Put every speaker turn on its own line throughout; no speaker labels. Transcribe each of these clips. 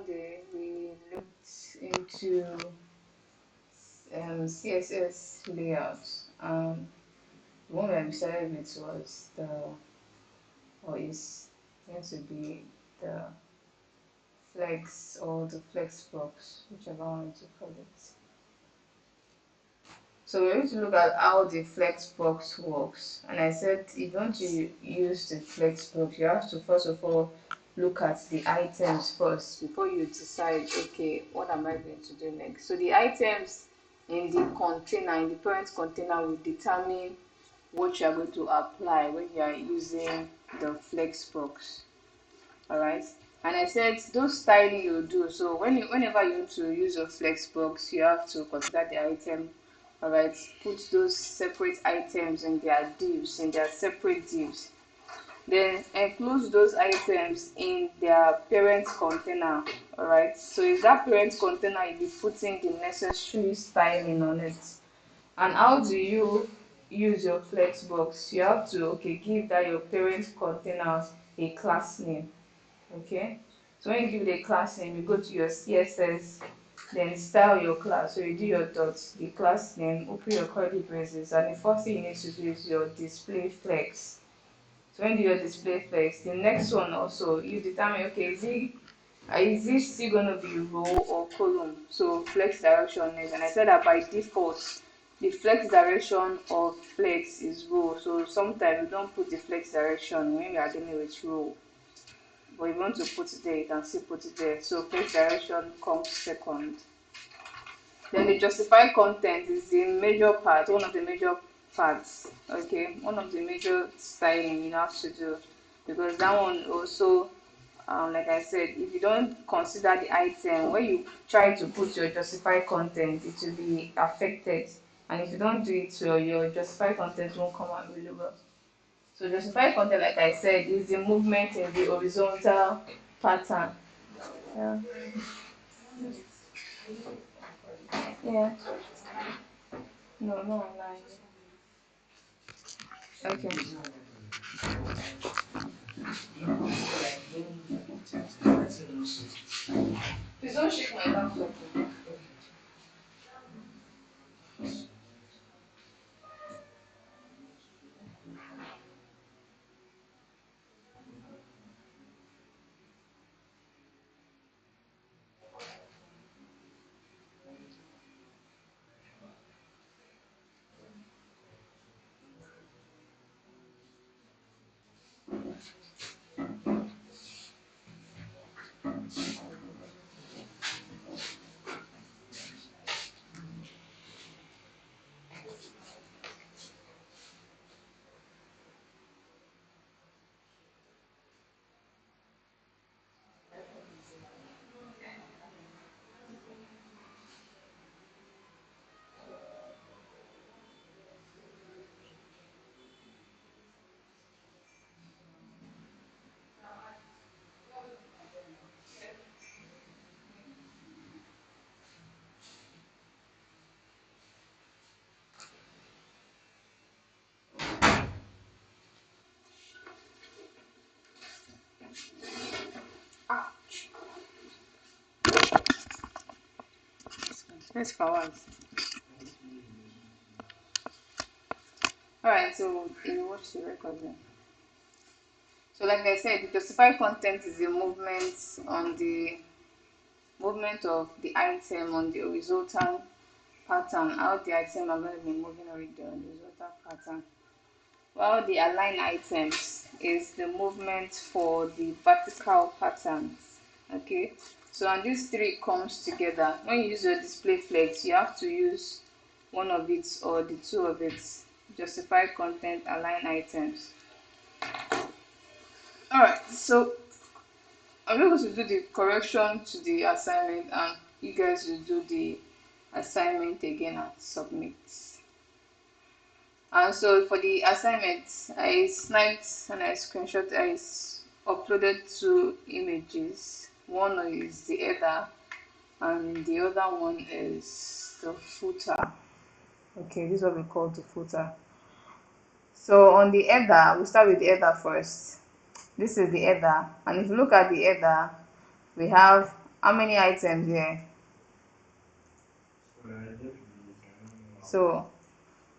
Monday we looked into CSS layout. The one that we started with was or is going to be the flex or the flex box, whichever one to call it. So we're going to look at how the flex box works. And I said if you want to use the flex box, you have to first of all look at the items first before you decide, okay, what am I going to do next? So the items in the container, in the parent container, will determine what you are going to apply when you are using the flex box. Alright, and I said those styling you do. So whenever you want to use a flex box, you have to consider the item. Alright, put those separate items in their divs, in their separate divs. Then enclose those items in their parent container. Alright, so in that parent container, you'll be putting the necessary styling on it. And how do you use your flex box? You have to give that your parent container a class name. Okay, so when you give it a class name, you go to your CSS, then style your class. So you do your dots, the class name, open your curly braces, and the first thing you need to do is your display flex. So when you do your display flex, the next one also you determine, okay, is this still going to be row or column? So flex direction is, and I said that by default the flex direction of flex is row. So sometimes we don't put the flex direction when we are dealing with row, but if you want to put it there, you can still put it there. So flex direction comes second. Then the justify content is the major part, one of the major parts. Okay, one of the major styling you have to do, because that one also, like I said, if you don't consider the item when you try to put your justify content, it will be affected. And if you don't do it well, your justify content won't come out really well. So justify content, like I said, is the movement in the horizontal pattern. Yeah. Yeah. No, no online. Okay. Please don't shake my laptop. Let's forward. Alright, so you watch the recording. So like I said, the justify content is the movement on the movement of the item on the horizontal pattern, how the item are going to be moving on the horizontal pattern. While the align items is the movement for the vertical patterns. Okay, so and these three comes together. When you use your display flex, you have to use one of it or the two of it. Justify content, align items. Alright, so I'm going to do the correction to the assignment, and you guys will do the assignment again and submit. And so for the assignment, I sniped and I screenshot, I uploaded two images. One is the header and the other one is the footer. Okay, this is what we call the footer. So on the header, we'll start with the header first. This is the header, and if you look at the header, we have How many items here? So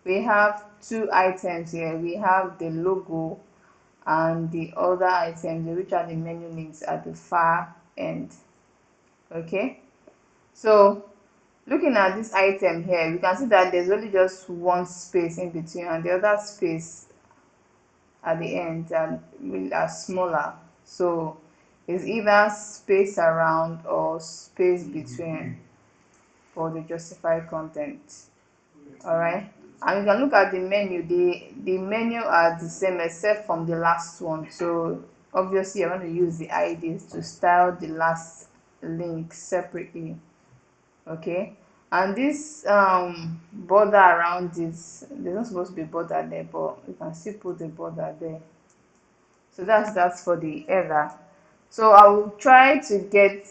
we have two items here. We have the logo and the other items, which are the menu links at the far end. Okay, so looking at this item here, we can see that there's only just one space in between, and the other space at the end are smaller. So it's either space around or space between for the justified content. All right, and you can look at the menu. The menu are the same except from the last one. So obviously, I want to use the IDs to style the last link separately. Okay, and this border around this, there's not supposed to be border there, but you can still put the border there. So that's for the header. So I will try to get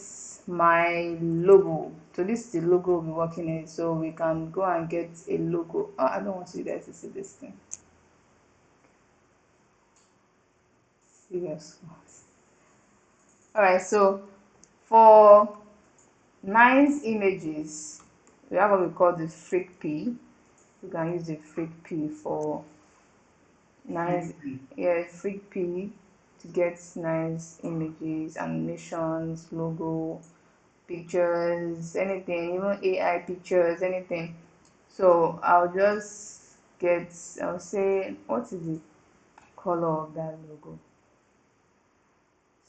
my logo. So this is the logo we'll be working in. So we can go and get a logo. Oh, I don't want you guys to see this thing. Serious. All right. So for nice images, we have what we call the freak P. You can use the freak P for nice, yeah, freak P to get nice images, animations, logo, pictures, anything, even AI pictures, anything. So I'll say, what is the color of that logo?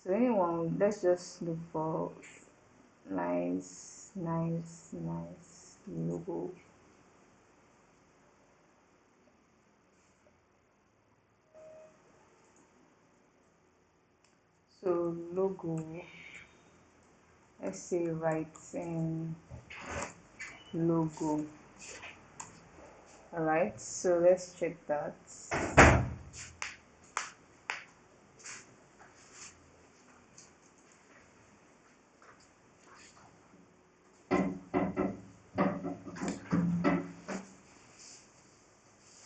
So anyone, let's just look for nice logo. So logo, let's say writing logo. All right, so let's check that.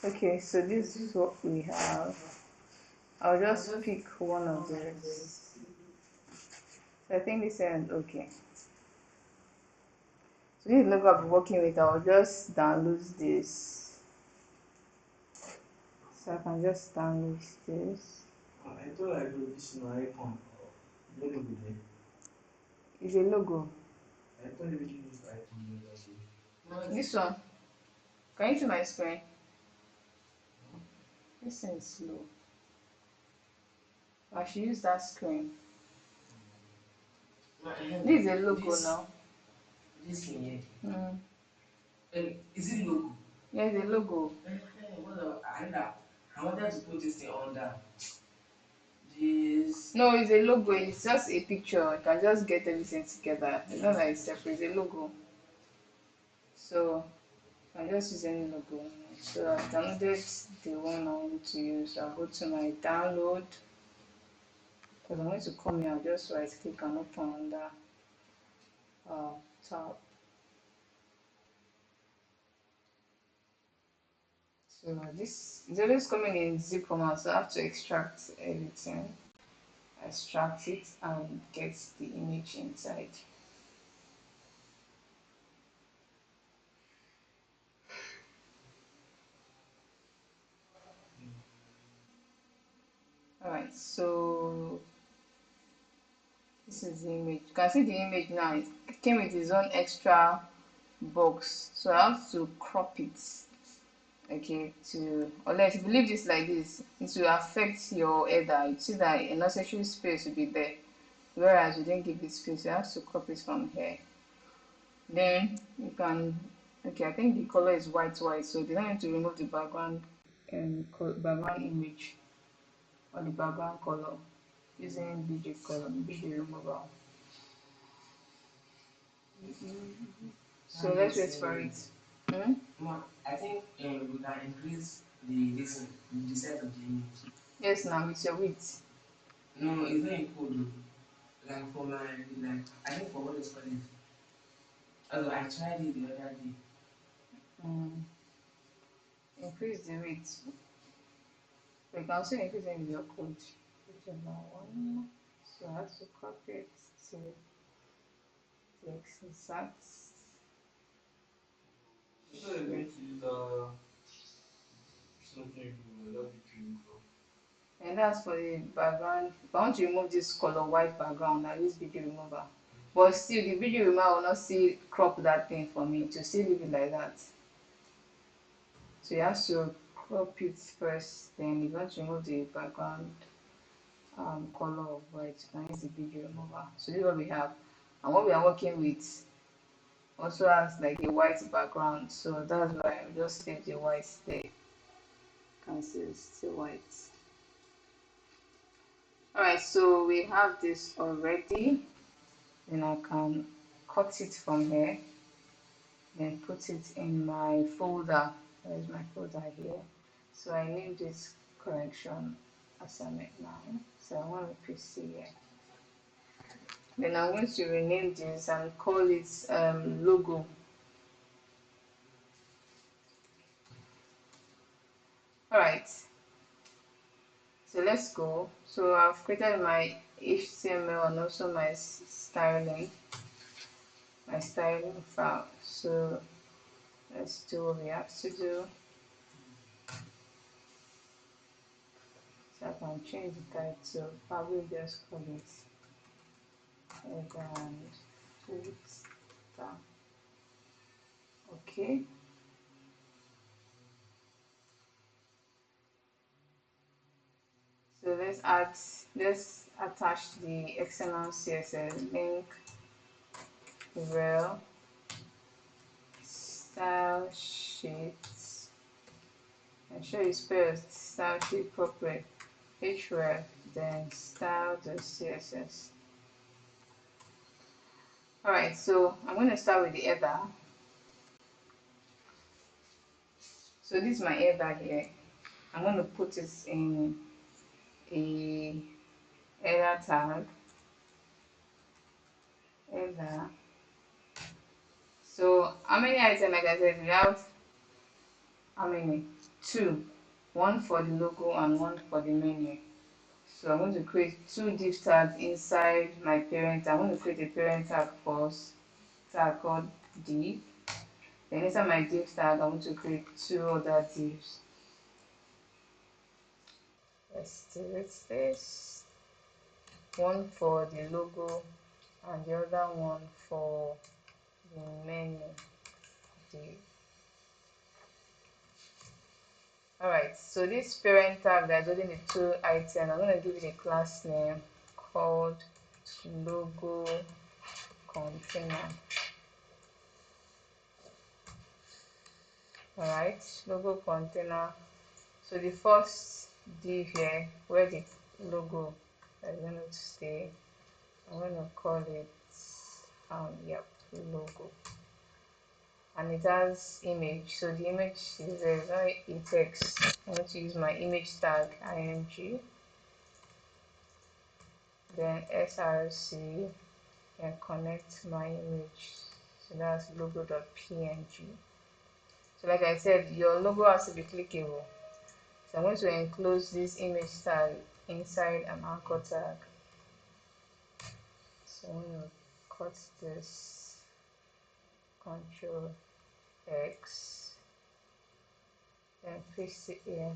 Okay, so this is what we have. I'll just pick one of those. So I think this is okay. So this logo I'll be working with, I'll just download this. So I can just download this. I thought I do this in icon. It's a logo. I thought you use icon. This one. Can you see my screen? This thing is slow. I should use that screen. This is a logo now. This thing here. Is it logo? Yeah, it's a logo. I wanted to put this thing under. This. No, it's a logo. It's just a picture. I can just get everything together. It's not like it's separate. It's a logo. So I can just use any logo. So I've downloaded the one I want to use. I'll go to my download. Because I'm going to come here. I'll just right click and open under tab. So this is always coming in zip format, so I have to extract everything. Extract it and get the image inside. Alright, so this is the image. You can see the image now. It came with its own extra box, so I have to crop it. Okay, to unless if you leave this like this, it will affect your header. You see that unnecessary space will be there, whereas you didn't give it space. You have to crop it from here. Then you can, okay, I think the color is white, so you don't need to remove the background background image or the background color using BG remover. So let's wait for it. Hmm? I think we can increase the size of the image. Yes, now it's your width. No, it's not equal. Like for my, I think for what is called it. Although I tried it the other day. Increase the width. So you can also increase it with your code. Whichever one. So I have to copy it to exact.
So you're going to use something that
And that's for the background. If I want to remove this color white background, I use video remover. But still, the video remover will not still crop that thing for me, to still leave it like that. So you have to crop it first, then you want to remove the background color of white, you can use the video remover. So this is what we have. And what we are working with also has like a white background, so that's why I just leave the white there. You can see it's still white. Alright, so we have this already. Then I can cut it from here, then put it in my folder. There is my folder here. So I name this correction assignment 9. So I want to paste it here. Then I'm going to rename this and call it logo. Alright, so let's go. So I've created my HTML and also my styling file. So let's do what we have to do. So I can change the title, probably just call it and footer. Okay. So let's attach the XML CSS link, rel, style sheets. Ensure you spell style sheet properly. href, then style.css. Alright, so I'm going to start with the header. So this is my header here. I'm going to put it in a header tag. Header. So how many items, like I said, we have how many? Two. One for the logo and one for the menu. So I'm going to create two div tags inside my parent. I'm going to create a parent tag first, tag called div. Then inside my div tag, I'm going to create two other divs. Let's delete this. One for the logo and the other one for the menu div. Alright, so this parent tag that's holding the two items, I'm going to give it a class name called logo container. Alright, logo container. So the first div here, where the logo is going to stay, I'm going to call it yep, logo. And it has image, so the image is not a text. I'm going to use my image tag img, then src, and connect my image. So that's logo.png. So like I said, your logo has to be clickable. So I'm going to enclose this image tag inside an anchor tag. So I'm going to cut this, Ctrl X, then paste it here.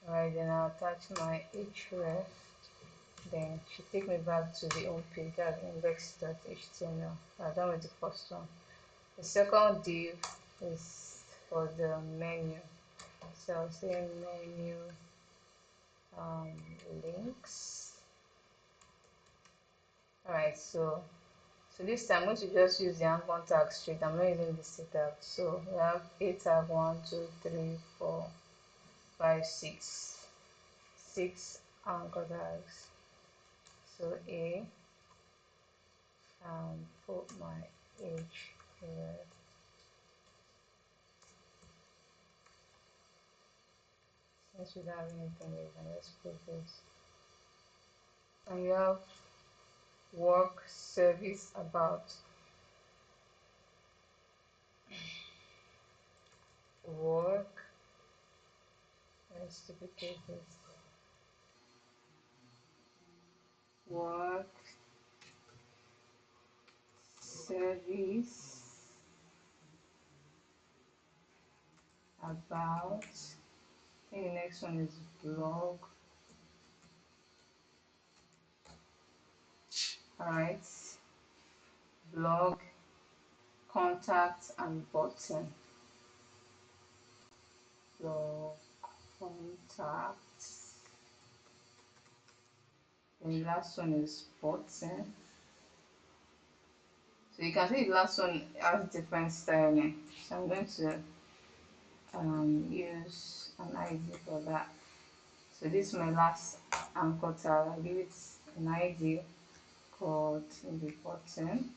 Alright, then I'll attach my href. Then it should take me back to the home page, that's index.html. I'm done with the first one. The second div is for the menu. So I'll say menu links. Alright, so this time I'm going to just use the anchor tag straight. I'm not using the C tag. So we have a tag 1, 2, 3, 4, 5, 6. 6 anchor tags. So A, put my H here. Since we don't have anything, you can just put this. And you have work, service, about, work. Let's duplicate this. Work, service, about. I think the next one is blog. Alright, blog, contact, and button. Blog, contact. And the last one is button. So you can see the last one has different styling. So I'm going to use an ID for that. So this is my last anchor tag. I'll give it an ID called in the button.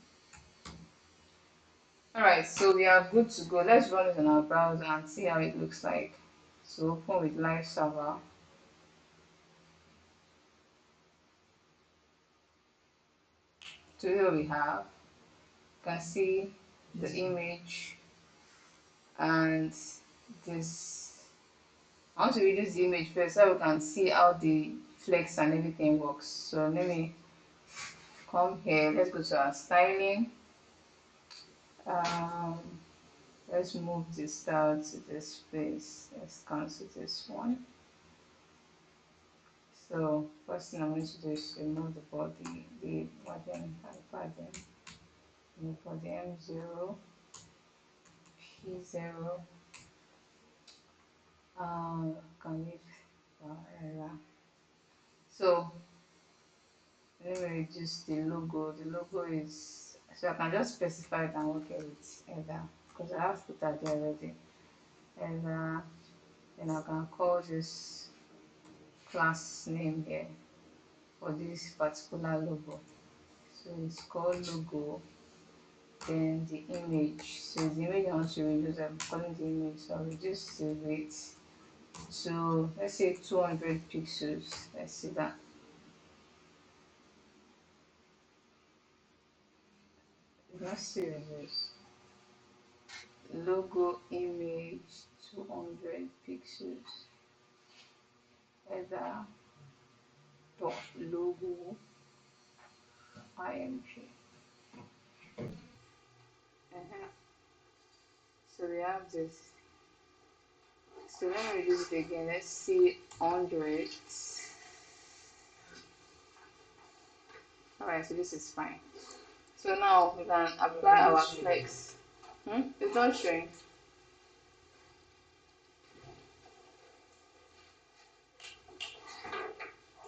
Alright, so we are good to go. Let's run it on our browser and see how it looks like. So open with live server. So here we have, you can see the image and this. I want to reduce the image first so we can see how the flex and everything works. So let me come here. Let's go to our styling. Um, let's move the style to this place. Let's cancel this one. So first thing I'm going to do is remove the body, the padding and padding. Remove for the M0, P0. Can leave error. So let me reduce the logo. The logo is, so I can just specify it and work with either because I have put that there already. Either, then I can call this class name here for this particular logo. So it's called logo. Then the image. So the image I want to reduce, I'm calling the image. So I'll reduce the weight to, let's say 200 pixels. Let's see that. Not serious. Logo image 200 pixels. Header dot logo img. So we have this. So let me reduce it again. Let's see 100. Alright, so this is fine. So now we can apply our flex. It's not showing.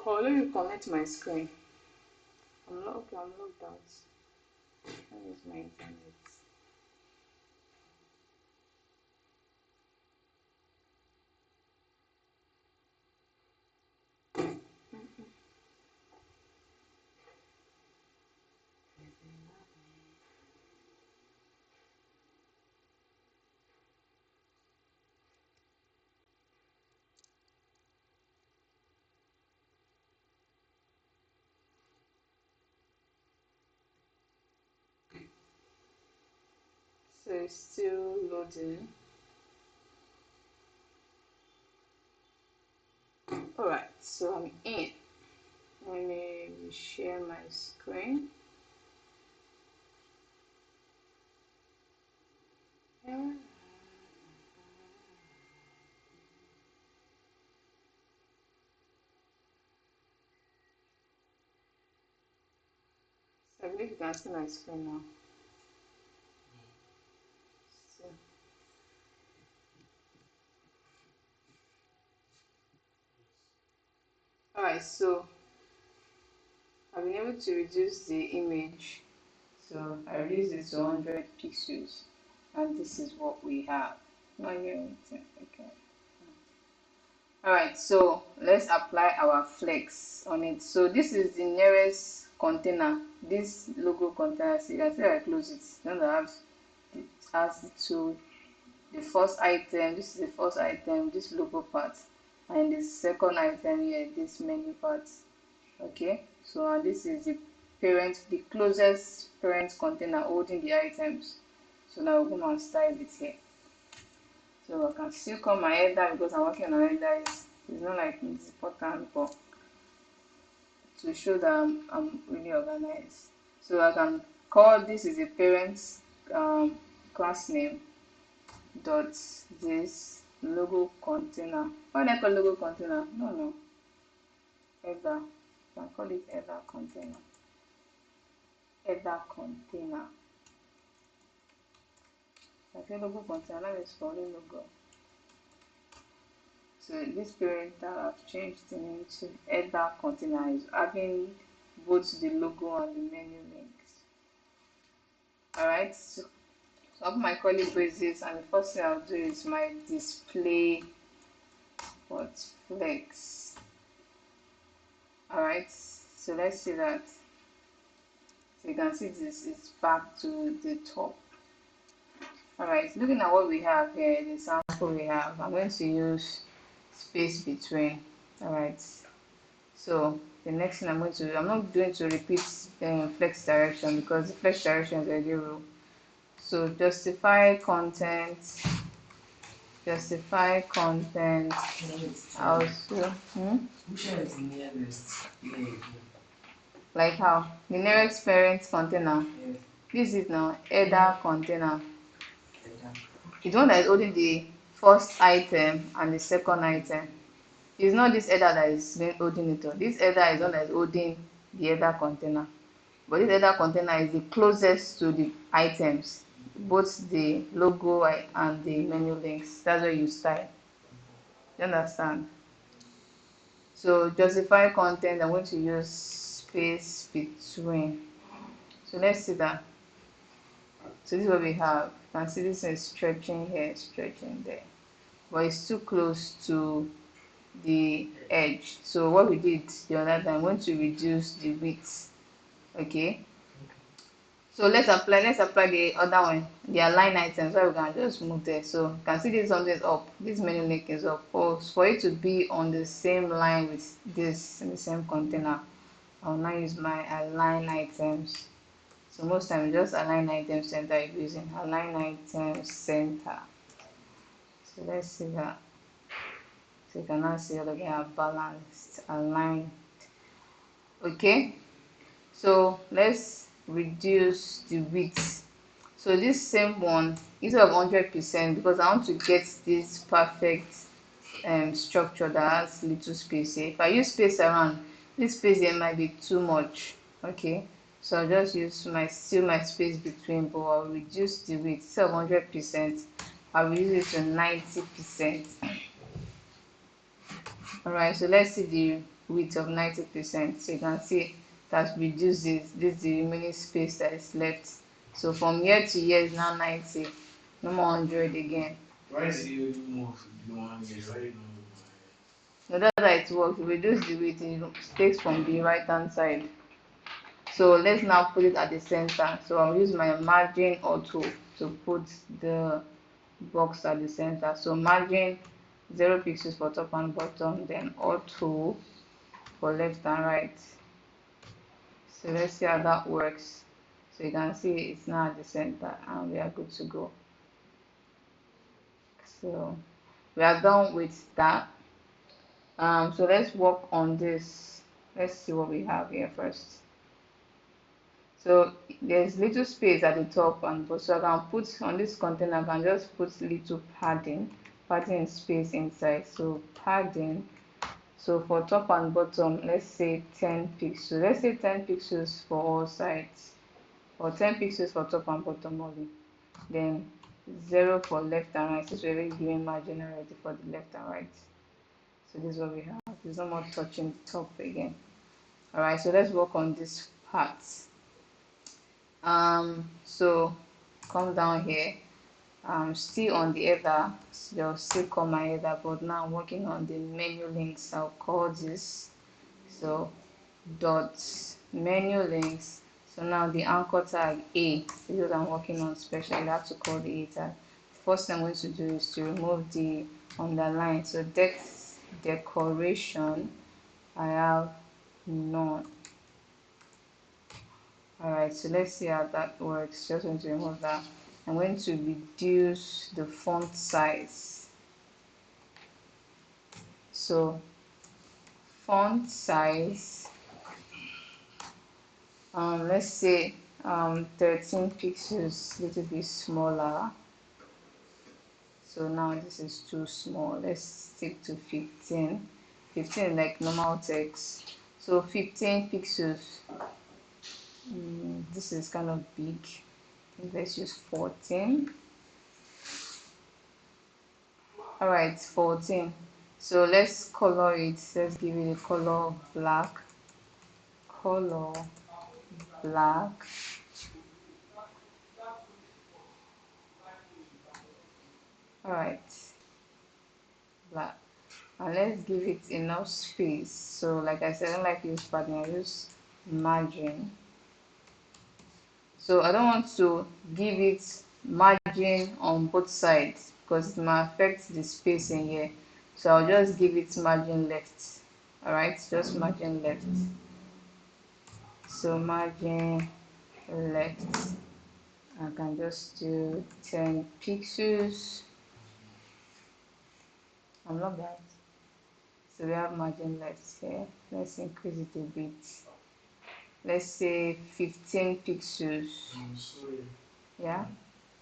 Oh, let me connect my screen. I'm logged out. That is my internet. So it's still loading. Alright, so I'm in. Let me share my screen. So I believe you can see my screen now. So, alright, so I've been able to reduce the image. So I reduced it to 100 pixels, and this is what we have. Not hearing anything. Okay. Alright, so let's apply our flex on it. So this is the nearest container, this logo container. So you can see I close it. Then I have it has the two, the first item, this is the first item, this logo part, and the second item here, this menu part. Okay, so and this is the parent, the closest parent container holding the items. So now we're going to style it here. So I can still call my header because I'm working on header. It's not like it's important, but to show that I'm really organized. So I can call this is a parent class name dot this logo container. Why do I call logo container? No, header. You can call it header container. Header container. I say logo container, that is for the logo. So this parent I've changed the name to header container is having both the logo and the menu links. Alright, so I have my curly braces, and the first thing I'll do is my display flex. Alright, so let's see that. So you can see this is back to the top. Alright, looking at what we have here, the sample we have, I'm going to use space between. Alright, so the next thing I'm not going to repeat flex direction because the flex direction is already rule. So justify content also.
Which one is the nearest?
Like how? The nearest parent container.
Yes.
This is now header container. It's the one that is holding the first item and the second item. It's not this header that is holding it. This header is the one that is holding the header container. But this header container is the closest to the items, both the logo and the menu links. That's where you style. You understand? So justify content, I'm going to use space between. So let's see that. So this is what we have. You can see this is stretching here, stretching there. But it's too close to the edge. So what we did the other time, I'm going to reduce the width. Okay. So let's apply the other one, the align items, so we can just move there. So you can see this something is up, this menu link is up. For it to be on the same line with this in the same container, I'll now use my align items. So most times just align item center you're using. Align item center. So let's see that. So you can now see all of them are balanced, aligned. Okay. So let's reduce the width. So this same one, instead of 100%, because I want to get this perfect structure that has little space here. If I use space around, this space here might be too much. Okay, so I'll just use my space between, but I'll reduce the width. Instead of 100%, I'll reduce it to 90%. Alright, so let's see the width of 90%. So you can see that's reduced this is the remaining space that is left. So from year to year is now 90, no more 100 again.
Why did you move the 1 year? Why did you not move 1 year?
Now that's how it works. Reduce the width, it takes from the right hand side. So let's now put it at the center. So I'll use my margin auto to put the box at the center. So margin 0 pixels for top and bottom, then auto for left and right. So let's see how that works. So you can see it's now at the center and we are good to go. So we are done with that. So let's work on this. Let's see what we have here first. So there's little space at the top and bottom. So I can put on this container, I can just put little padding space inside. So padding. So for top and bottom, let's say 10 pixels. Let's say 10 pixels for all sides, or 10 pixels for top and bottom only. Then 0 for left and right, since we're already giving margin already for the left and right. So this is what we have. There's no more touching the top again. Alright, so let's work on this part. So come down here. Still on the header, they'll still call my header, but now I'm working on the menu links. I'll call this so dot menu links. So now the anchor tag A, this is what I'm working on specially. I have to call the A tag. First thing I'm going to do is to remove the underline. So decoration, I have none. Alright, so let's see how that works. Just going to remove that. I'm going to reduce the font size. So font size, let's say 13 pixels, little bit smaller. So now this is too small. Let's stick to 15. 15 like normal text. So 15 pixels. This is kind of big. Let's use 14. Alright, 14. So let's color it. Let's give it a color black. Color black. Alright, black. And let's give it enough space. So like I said, I don't like use padding, I use margin. So I don't want to give it margin on both sides because it might affect the space in here. So I'll just give it margin left. Alright, just margin left. So margin left. I can just do 10 pixels. I'm not bad. So we have margin left here. Let's increase it a bit. Let's say 15 pixels.
Sorry.
Yeah.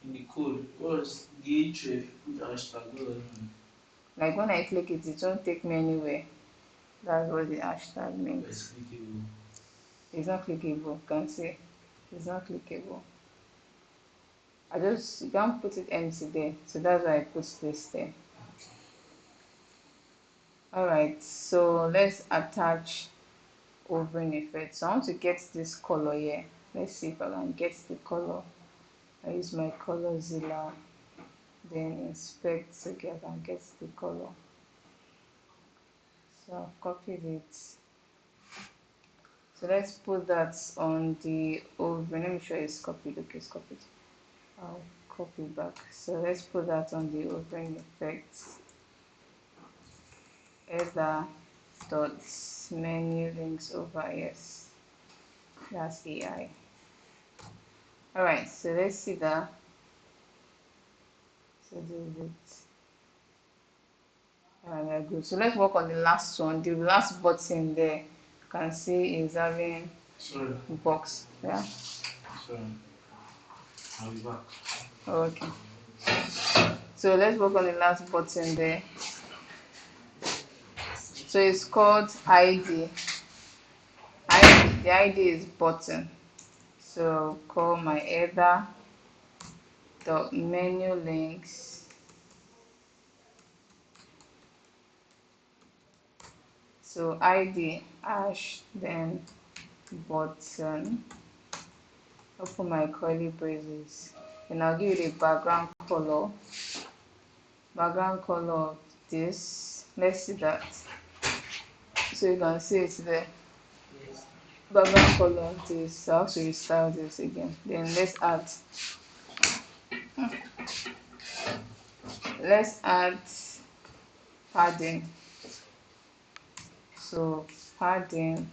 In the code, what's the href? Put hashtag, what does it mean?
Like when I click it, it won't take me anywhere. That's what the hashtag means.
It's clickable.
It's not clickable. You can see. It's not clickable. You can't put it empty there. So that's why I put this there. Alright, so let's attach overing effect. So I want to get this color here. Let's see if I can get the color. I use my color zilla, then inspect. Okay, I can get the color. So I've copied it. So let's put that on the overing. Let me show you it's copied. Okay, it's copied. I'll copy back. So let's put that on the overing effect. Header dot menu links over, yes, that's AI. Alright, so let's see that. So this is it. Alright, good. So let's work on the last one. The last button there, you can see is having
Sorry.
box. Yeah.
Sorry. I'll be back.
Okay. So let's work on the last button there. So it's called ID. The ID is button. So call my header dot menu links. So ID hash then button. Open my curly braces. And I'll give it a background color. Background color of this. Let's see that. So you can see it there. Background color of this. So I have to restyle this again. Then let's add padding. So padding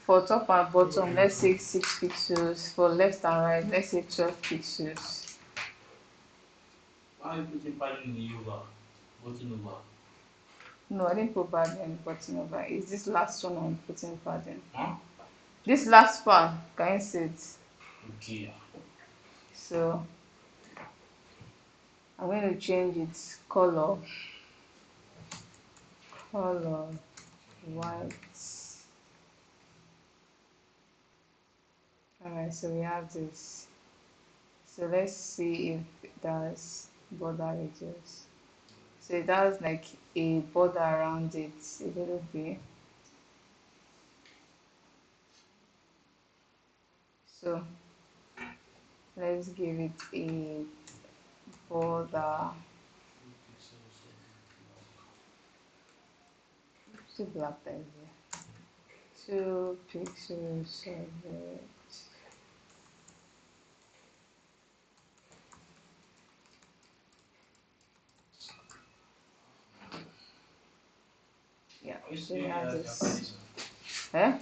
for top and bottom, let's say 6 pixels. For left and right, let's say 12 pixels.
Why are you putting padding in the over? Button over?
No, I didn't put padding button over. It's this last one I'm putting padding.
Huh?
This last one, can you see it?
Okay.
So I'm going to change its color. Color white. Alright, so we have this. So let's see if it does border radius. So it has like a border around it a little bit. So let's give it a border. Two black there. 2 pixels of it. Yeah,
Are you
so we
spinning
have
that after
this.
this one?
Eh?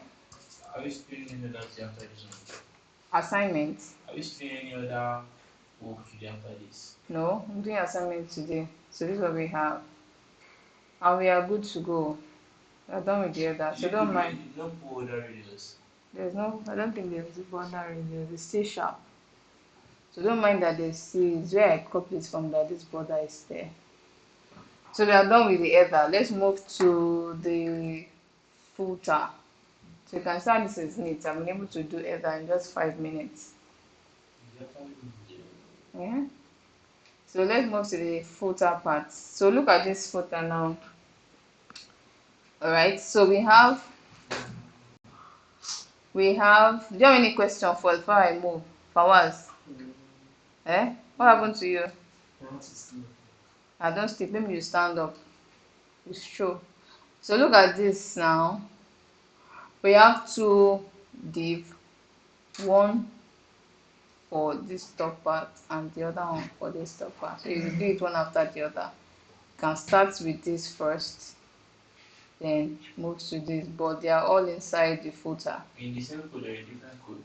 Are you spinning any other thing after this one?
Assignment.
Are you spinning any other work today after this?
No, I'm doing assignment today. So this is what we have. And we are good to go. We're done with the other. So don't mind.
You don't put other radios.
There's no, I don't think there's a border in there. It's still sharp. So don't mind that there's seeds where I copy it from, that this border is there. So we are done with the header. Let's move to the footer. So you can start, this is neat. I've been able to do header in just 5 minutes. Yeah. So let's move to the footer part. So look at this footer now. Alright, so we have, do you have any question for before I move? Fawaz? Eh? What happened to you? I don't sleep, maybe you stand up. It's true. So look at this now. We have two div, one for this top part and the other one for this top part. So you do it one after the other. You can start with this first, then move to this, but they are all inside the footer.
In the same code or a different code?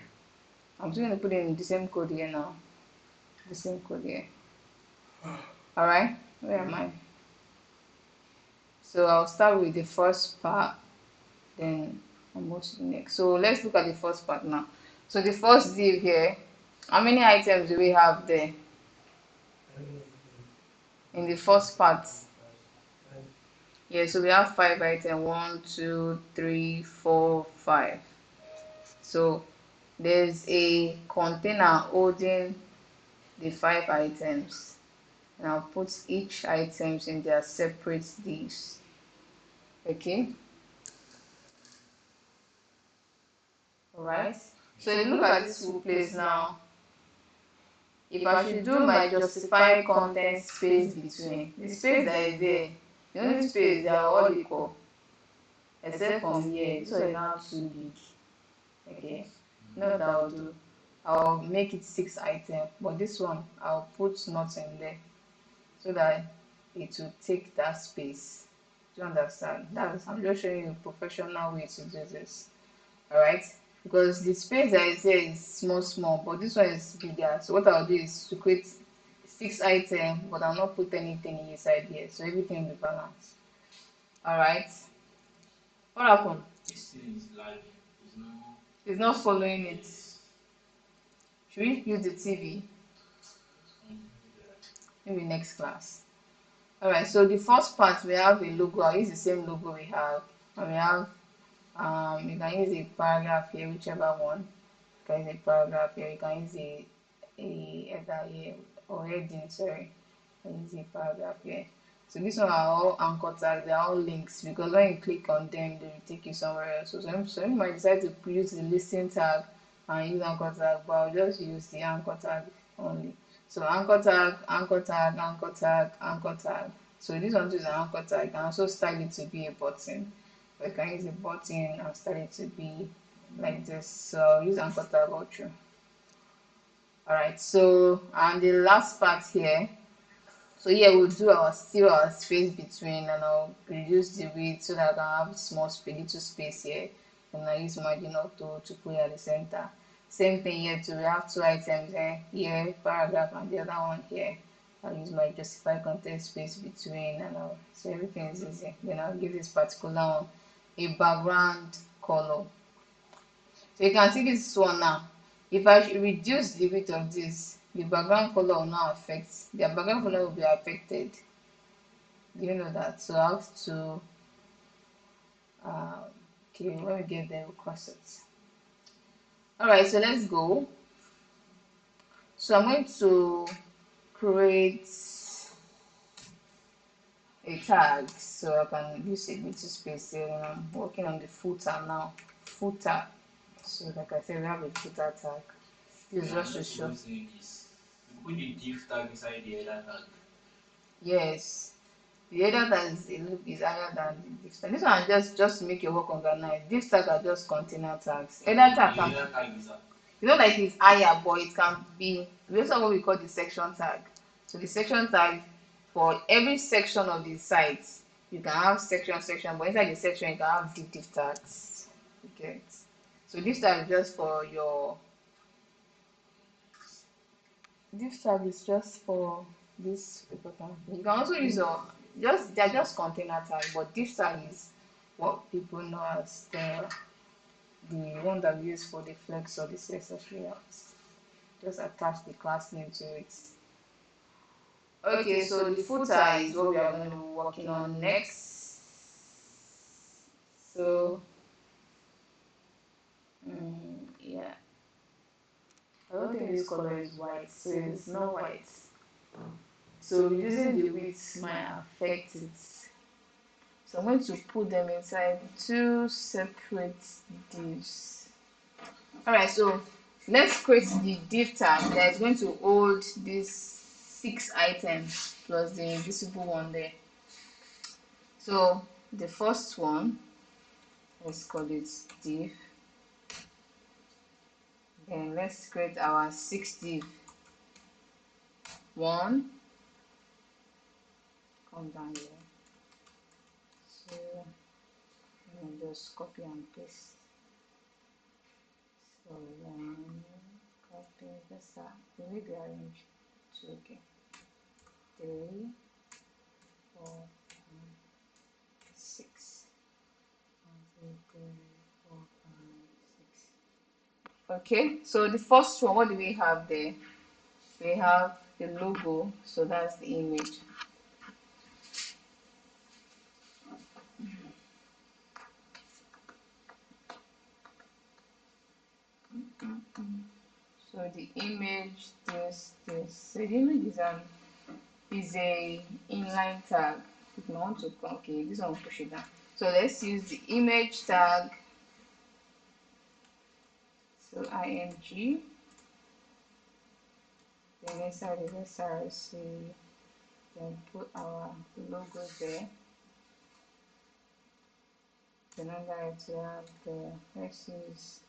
I'm just going to put it in the same code here now. The same code here. Alright, where am I? So I'll start with the first part, then I'll move to the next. So let's look at the first part now. So the first div here, how many items do we have there? In the first part. Yeah, so we have 5 items. 1, 2, 3, 4, 5. So there's a container holding the 5 items. And I'll put each items in their separate divs. Okay. Alright. So if you look at this place now, if I should do my justify content space between, the space that is there, the only space, they are all equal. Except from here, this one is now too big. Okay. You know what I'll do? I'll make it 6 items, but this one I'll put nothing there so that it will take that space. Do you understand? I'm just showing you a professional way to do this. Alright? Because the space that is here is small, but this one is bigger. So what I'll do is to create 6 items, but I'll not put anything inside here. So everything will be balanced. Alright? What happened?
This thing is lagging.
It's not following it. Should we use the TV? Maybe next class. Alright, so the first part we have a logo. I'll use the same logo we have. And we have you can use a paragraph here, whichever one. You can use a paragraph here, you can use a header here, or heading, sorry. You can use a paragraph here. So these one are all anchor tags, they are all links, because when you click on them, they will take you somewhere else. So you might decide to use the listing tag and use anchor tag, but I'll just use the anchor tag only. So anchor tag, anchor tag, anchor tag, anchor tag. So this one is an anchor tag. You can also style it to be a button. Or you can use a button and style it to be like this. So I'll use anchor tag ultra. Alright, so and the last part here. So here we'll do our space between, and I'll reduce the width so that I can have small space, little space here. And I use margin auto to put it at the center. Same thing here too. We have 2 items here, paragraph, and the other one here. I'll use my justify content space between, and so everything is easy. Then I'll give this particular one a background color. So you can see this one now. If I reduce the width of this, the background color will not affect. The background color will be affected. Do you know that? So I have to. Okay, when we get there, we'll cross it. Alright, so let's go. So I'm going to create a tag so I can use a little space here when I'm working on the footer now. Footer. So like I said, we have a footer tag. This is just to show.
You put the div tag inside the header tag.
Yes. The header tag is higher than the div tag. This one is just to make your work organized. Div tags are just container tags. Header tag can,
Header tag is up.
it's not like it's higher, but it can be. We also have what we call the section tag. So the section tag, for every section of the site, you can have section, but inside the section you can have div tags. You get. So div tag is just for your. Div tag is just for this important. You can also use your they're just container tag, but div tag is what people know as the one that we use for the flex or the CSS layouts. Just attach the class name to it. Okay, so the footer is what we are going to be working on next. So yeah, I don't think this color is white, so it's not white. So reducing the width might affect it. So I'm going to put them inside two separate divs. Alright, so let's create the div tag that is going to hold these 6 items plus the invisible one there. So the first one, let's call it div. Then let's create our 6th div. One, come down here. So and just copy and paste. So one, copy, that's that. We need to arrange two, okay. 3, 4, 6. 1, 2, 3, 4, 5, 6. Okay, so the first one, what do we have there? We have the logo, so that's the image. So the image, this. So the image is a inline tag. If you want to, okay, this one will push it down. So let's use the image tag. So img. Then inside the src, then put our logo there. Then under it we have the let's use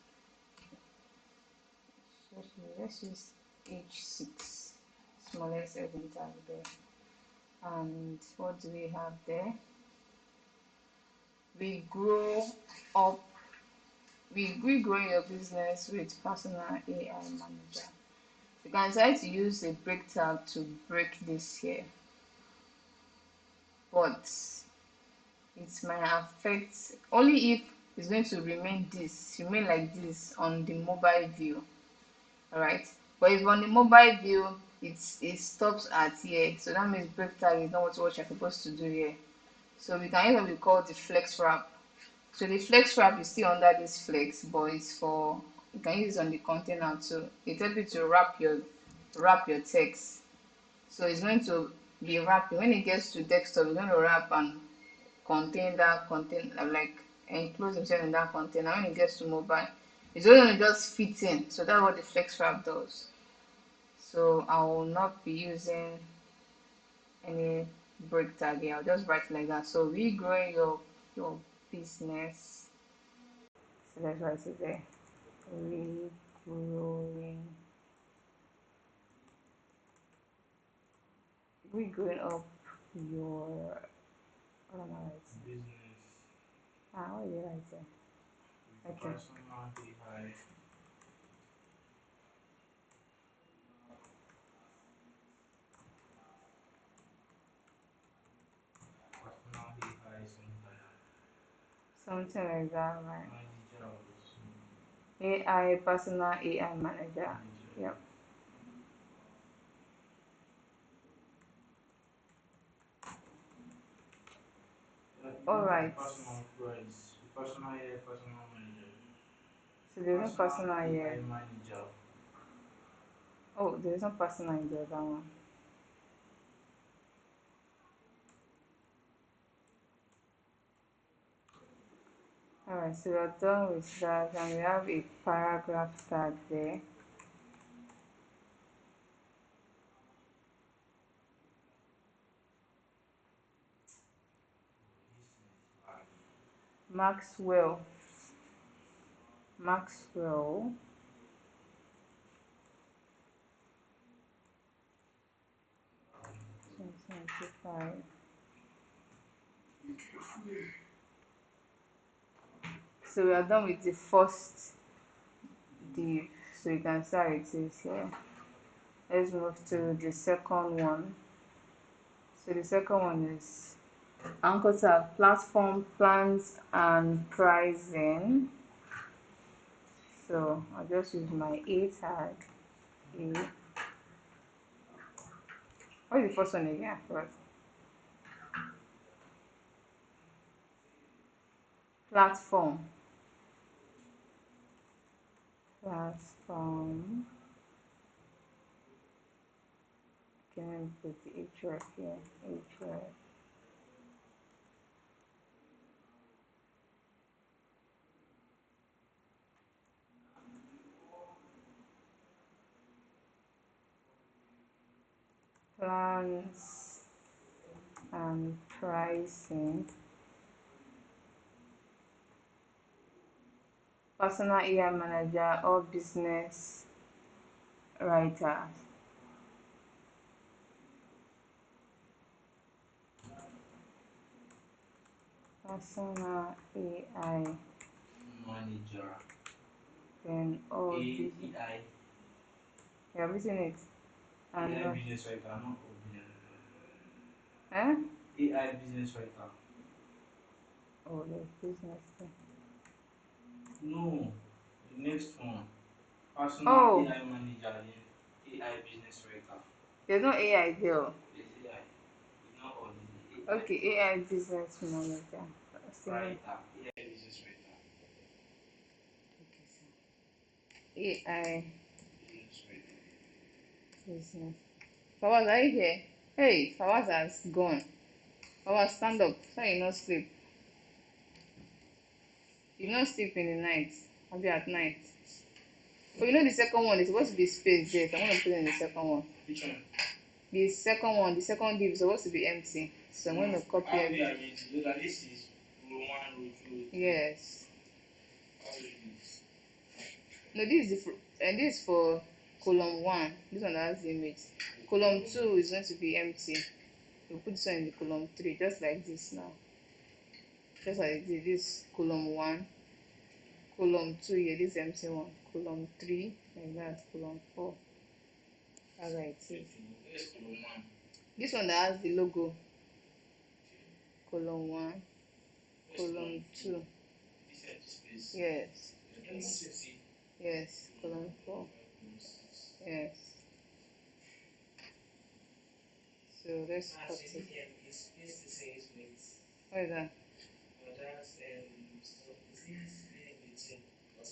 h6, smallest element tag there. And what do we have there? We grow up. We grow your business with personal AI manager. You can try to use a break tag to break this here, but it might affect only if it's going to remain like this on the mobile view. Alright, but if on the mobile view it stops at here, so that means break tag is not what you're supposed to do here. So we can use what we call the flex wrap. So the flex wrap is still under this flex, but it's for, you can use it on the container too. It helps you to wrap your text. So it's going to be wrapping. When it gets to desktop, it's going to wrap and contain that container, like enclose himself in that container. When it gets to mobile, it's only going to just fit in. So that's what the flex wrap does. So I will not be using any break tag here. I'll just write like that. So we growing your business. So let's write it there. We growing up your
business.
what did I say? Okay.
Personal AI. Personal AI
Something like that, right?
manager.
AI personal AI manager. Yep. All right.
Personal AI personal manager.
So there's no personal
AI
here.
manager.
Oh, there's no personal in the other one. Alright, so we're done with that, and we have a paragraph tag there. Maxwell. Maxwell. So we are done with the first div. So you can see how it is here. Let's move to the second one. So the second one is anchor tag, platform plans and pricing. So I'll just use my A tag. A. What is the first one again? First. Platform. Platform. Okay, let me put the href here. Href. Plans and pricing. Personal AI manager or business writer. Personal AI.
Manager.
Then all business.
AI.
You have written it. And
AI
what?
business writer, not business
Eh?
writer. AI business writer.
Oh, there's business there.
No, the next one. Personal
Oh,
AI manager, then AI business writer.
there's no AI there.
There's AI. It's not all the AI.
Okay, AI business manager.
Writer. AI business writer.
Okay, so AI
Business writer.
business. Fawaz, are you here? Hey, Fawaz has gone. Fawaz, stand up. So you not sleep. You not sleep in the night. I'll be at night. But you know the second one is supposed to be space there. So I'm gonna put in the second one.
Which one?
The second div is supposed to be empty. So I'm gonna copy
How
it.
we arrange it? Look, this is row 1, row 2, row 3.
Yes.
How do you do this?
No, this is for column 1. This one that has the image. Column 2 is going to be empty. We'll put this one in the column 3, just like this now. Just like this column 1, column 2 here, this empty one, column 3, like that, column 4. That's how it is.
Where's column 1?
This one that has the logo, column 1, column 2.
This empty space.
Yes.
MC.
Yes, column 4. Yes. So let's cut it. What is that?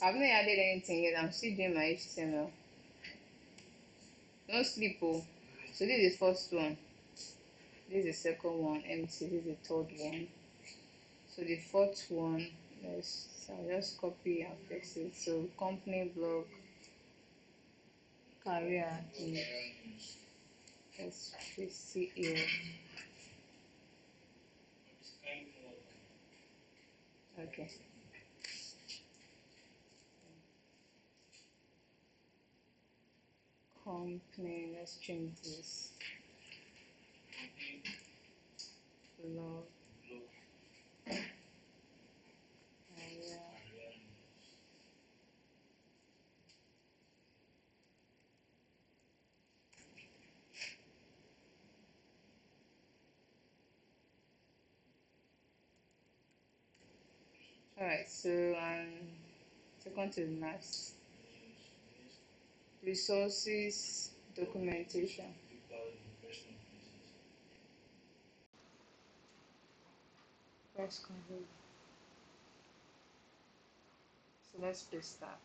I've not added anything yet. I'm still doing my HTML. No sleep, oh. So this is the first one. This is the second one, empty. This is the third one. So the fourth one, I'll just copy and paste it. So company blog, career, let's paste it here. Okay. Company, let's change this. Blog, career. Alright, so second to the last. Resources, documentation. Press convert. So let's paste that.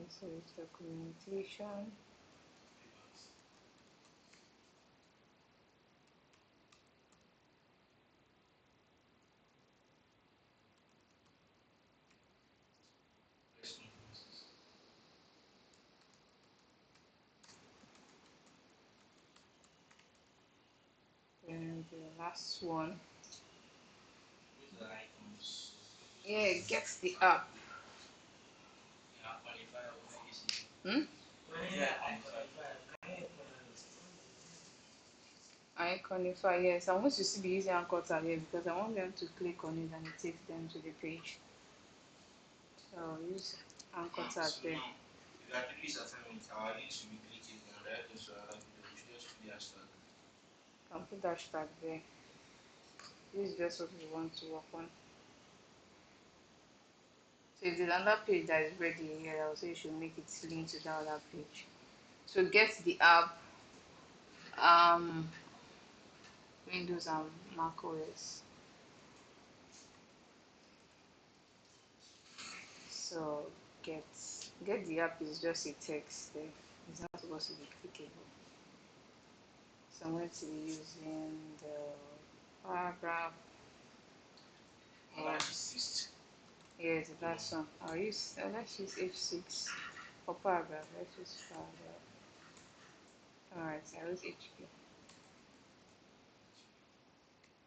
So it's documentation. And the last one. Yeah, it gets the app. Hmm? Iconify, yes. I want to see the using Anchor tab here because I want them to click on it and it takes them to the page. So I'll use Anchor tab there.
If I click this assignment, our link should be clicking on that, so we should just put the hashtag.
You can put hashtag there. This is just what we want to work on. So if there's another page that is ready here, I would say you should make it link to that other page. So get the app, um, Windows and Mac OS. So get the app is just a text there. It's not supposed to be clickable. So I'm going to be using the paragraph. Yes, that's one. Let's use H6 for paragraph. Let's use paragraph. Alright, so I use HP.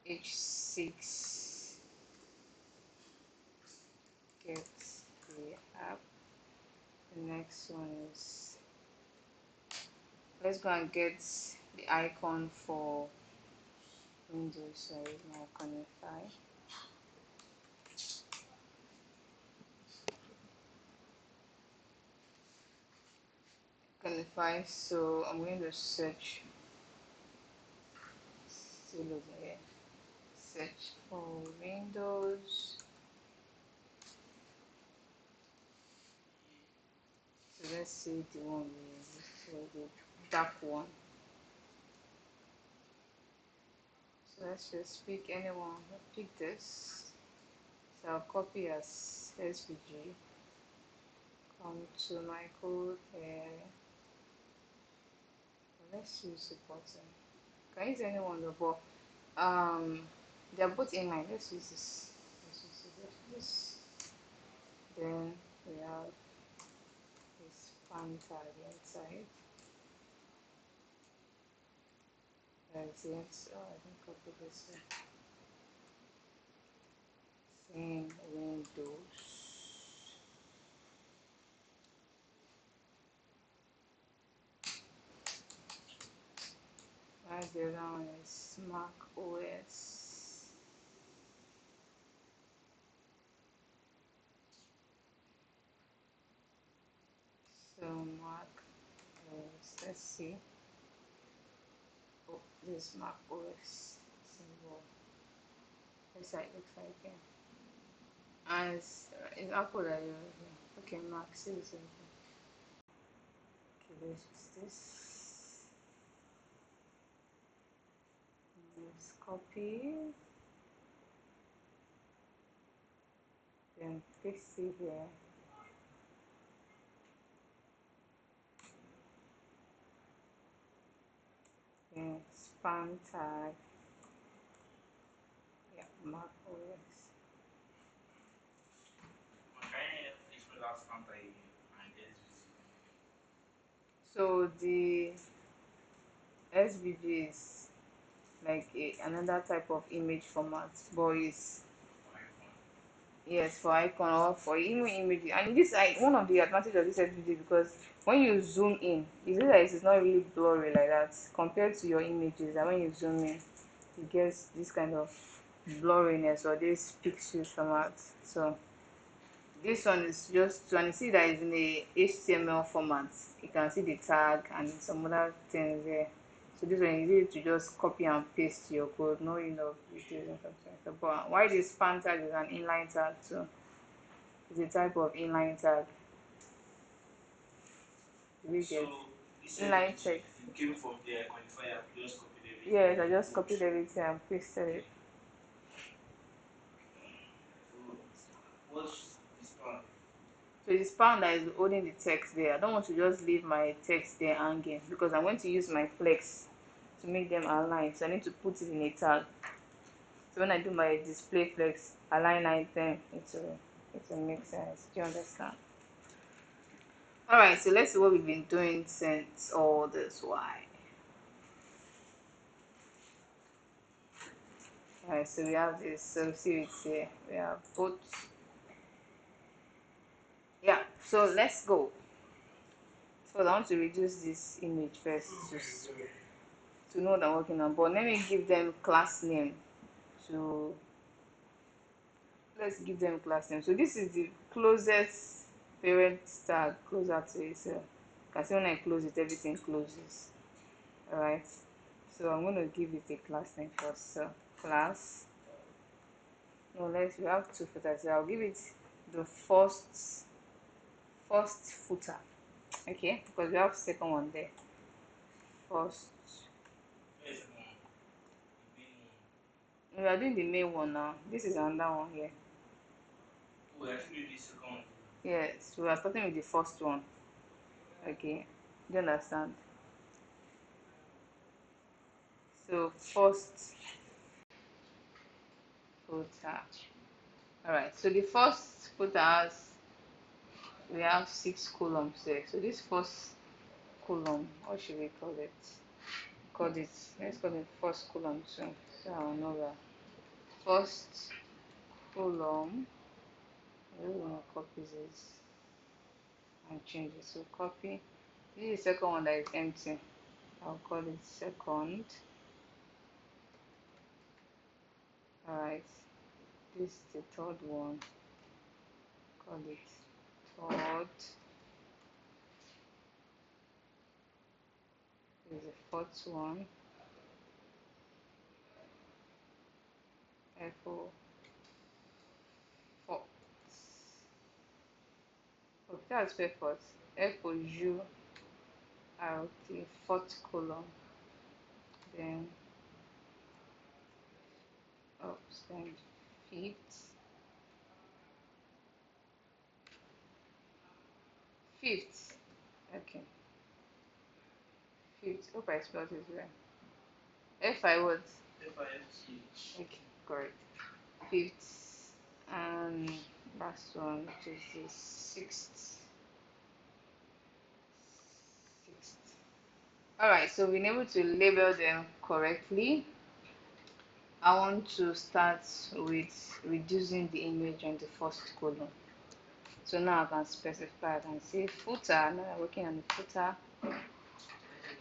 H6 get the app. The next one is, let's go and get the icon for Windows. So I use my Iconify. Iconify. So I'm going to search. Still loading here. Search for Windows. So let's see the one we use. So the dark one. So let's just pick anyone. I'll pick this. So I'll copy as SVG. Come to my code here. Let's use the button. Can use anyone though, but they're both inline. Let's use this. Let's use this. Then we have this span tag inside. That's it. Oh, I didn't copy this one. Same Windows. Right, the other one is Mac OS. So Mac OS. Let's see. Oh, this Mac OS symbol. That's how it looks like here. And it's Apple that you're using. Okay, Mac, see the same thing. Okay, let's use this. Let's copy. Then paste it here. Then span tag. Yeah, Mac OS. So the SVG is like another type of image format, but it's, yes, for icon or for even image. And this, one of the advantages of this SVG, because when you zoom in, you see that it is not really blurry like that compared to your images. That when you zoom in, you get this kind of blurriness or this pixels format. So this one is just, when you see that it's in a HTML format, you can see the tag and some other things there. So this one is easy to just copy and paste your code, no details and something. So, but why this span tag is an inline tag too? It's a type of inline tag. We get inline text.
It came from the quantifier, just copied everything.
Yes, I just copied everything and pasted it.
So, what's the span?
So it's span that is holding the text there. I don't want to just leave my text there hanging because I'm going to use my flex to make them align. So I need to put it in a tag. So when I do my display flex align item, it will make sense. Do you understand? Alright, so let's see what we've been doing since all this while. Alright, so we have this, so see it's here. We have both. Yeah, so let's go. So I want to reduce this image first to know what I'm working on. But let me give them class name. So let's give them class name. So this is the closest parent tag closer to it. So you can see when I close it, everything closes. Alright. So I'm going to give it a class name first. So class. No, we have two footers. So I'll give it the first footer. Okay, because we have second one there. First. We are doing the main one now. This is another one here.
Oh, I actually did the second one.
Yes, we are starting with the first one. Okay, do you understand? So first footer. Alright, so the first footer has, we have 6 columns there. So this first column, what should we call it? Let's call it first column too. So I'll know that. First column, we want to copy this and change it. So copy. This is the second one that is empty. I'll call it second. Alright, this is the third one. Call it third. This is the fourth one. F-O, fourth. Okay, that's spell fourth. F-O-U-R-T, fourth column. Then, then fifth. Fifth. Okay. Fifth. Hope I spelled it well. F-I what?
F-I-F-T-H.
Okay, correct. Fifth. And last one, which is the sixth. Sixth. Alright, so being able to label them correctly, I want to start with reducing the image on the first column. So now I can specify, I can say footer. Now I'm working on the footer.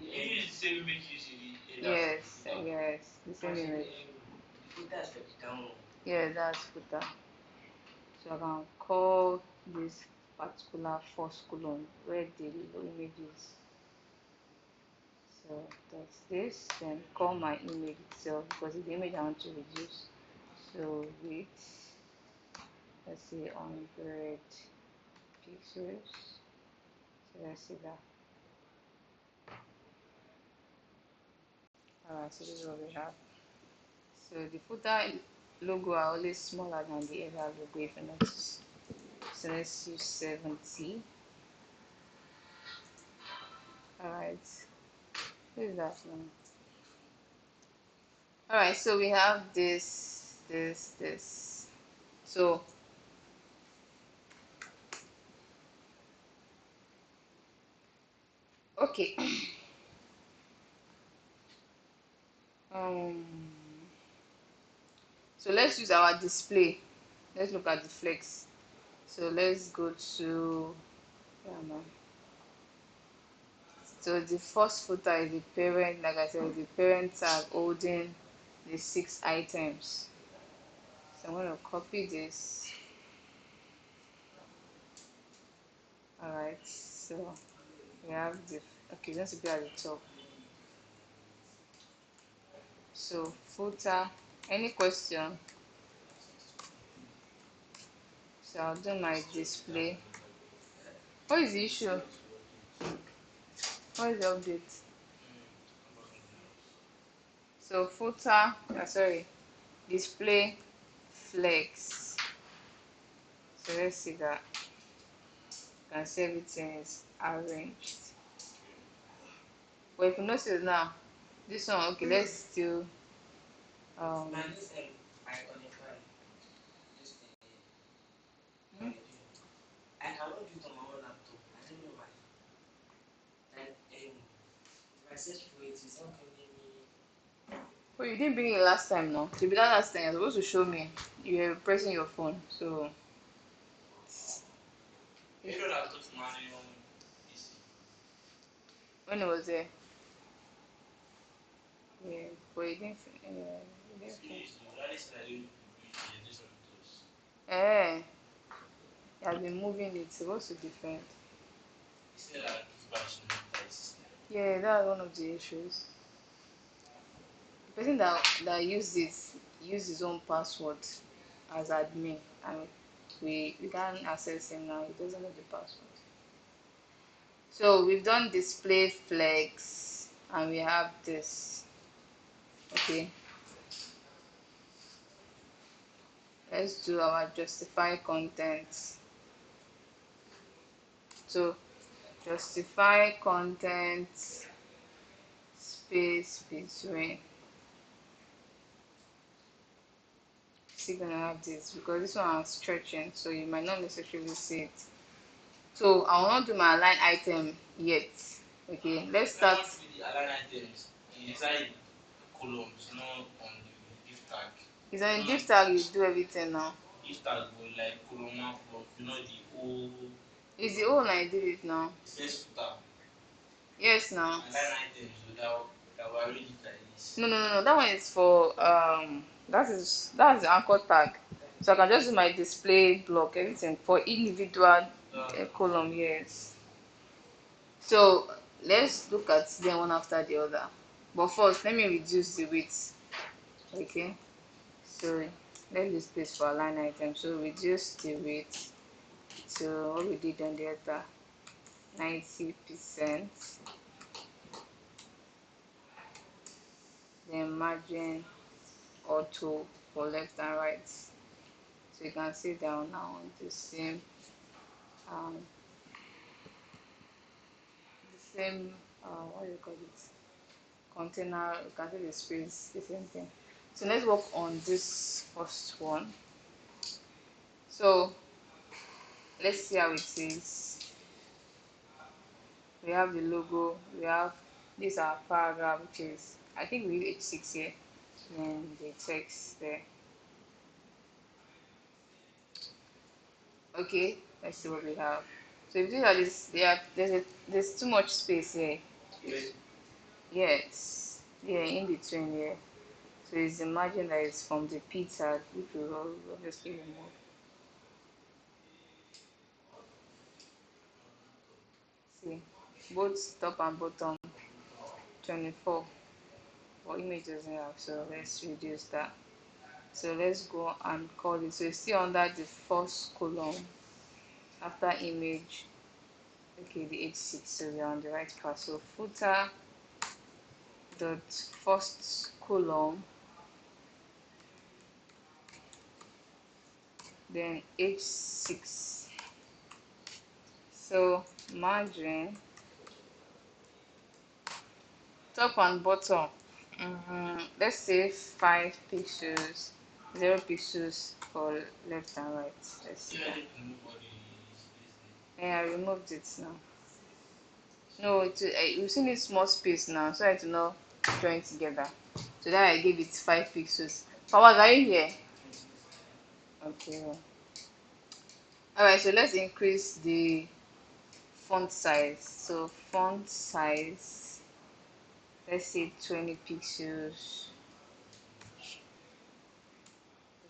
You use the same image usually.
Yes, yes, the same image.
The footer is like down.
Yeah, that's footer. So I can call this particular first column where the image is. So that's this. Then call my image itself because it's the image I want to reduce. So width, let's say 100 pixels. So let's see that. Alright, so this is what we have. So the footer logo are always smaller than the other logo if you notice. So let's use 70. Alright, what is that one? Alright, so we have this. So okay. um so let's use our display. Let's look at the flex. So let's go to so the first footer is the parent, like I said, the parent tag holding the 6 items. So I'm going to copy this. Alright, so we have the, okay, let's be at the top. So footer, any question? So I'll do my display. What is the issue? What is the update? So footer, sorry, display flex. So let's see that. You can see everything is arranged. But if you notice now, this one, okay, let's still hmm?
I cannot do it on my own laptop. I don't know why. Like, if I search for it, it's not giving me.
Well, you didn't bring it last time, no? To be that last time, you're supposed to show me. You were pressing your phone, so.
You know that I put my PC.
When it was there. Yeah, but you didn't. You didn't finish.
That is that you this one does.
Eh, you have been moving it. So what's the different?
It's not like it's batching.
Yeah, that's one of the issues. person that use his own password as admin, and we can't access him now. He doesn't know the password. So we've done display flex, and we have this. Okay, let's do our justify content. So justify content space between. Still gonna have this because this one I'm stretching, so you might not necessarily see it. So I will not do my align item yet. Okay, let's start.
The align items inside columns, not on the div tag.
It's on the div tag. You do everything now.
Div tag will like column one block, the whole.
It's the whole I did it now.
The first footer.
Yes, now.
Align items that were already like this.
No. That one is for that's the anchor tag. So I can just do my display block everything for individual column. Yes. So let's look at them one after the other. But first, let me reduce the width. Okay. So let's use this for align item. So reduce the width to what we did on the other 90%. Then margin auto for left and right. So you can see down now the same um, what do you call it, container. You can see the space, the same thing. So let's work on this first one. So let's see how it is. We have the logo, we have this our paragraph, which is I think we use H6 here, then the text there. Okay, let's see what we have. So if you look at this, there's too much space here. Yes, yeah, in between here. So it's the margin that is from the P tag, which we will obviously remove. See, both top and bottom 24, but image doesn't have, so let's reduce that. So let's go and call it. So it's still under the first column after image. Okay, the H6, so we're on the right path. So footer dot first column, then H6. So margin top and bottom. Let's say 5 pixels, 0 pixels for left and right. Let's see that. Yeah, I removed it now. No, you see this small space now, so I to not join together. So that I gave it 5 pixels. Powers, are you here? Okay. Alright, so let's increase the font size. So font size, let's say 20 pixels.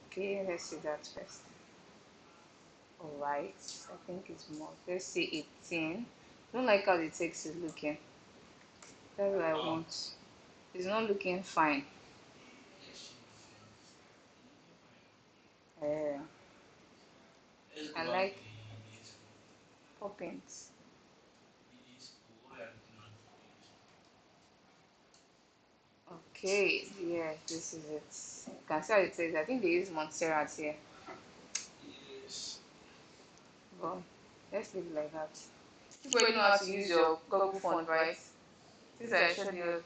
Okay, let's see that first. Alright, I think it's more. Let's say 18. I don't like how the text is looking. That's what I want. It's not looking fine. Yeah. I like poppins. Okay, yeah, this is it. You can see how it says. I think they use Montserrat here. But let's leave it like that. You already know how to use your Google font, right? Since I showed you.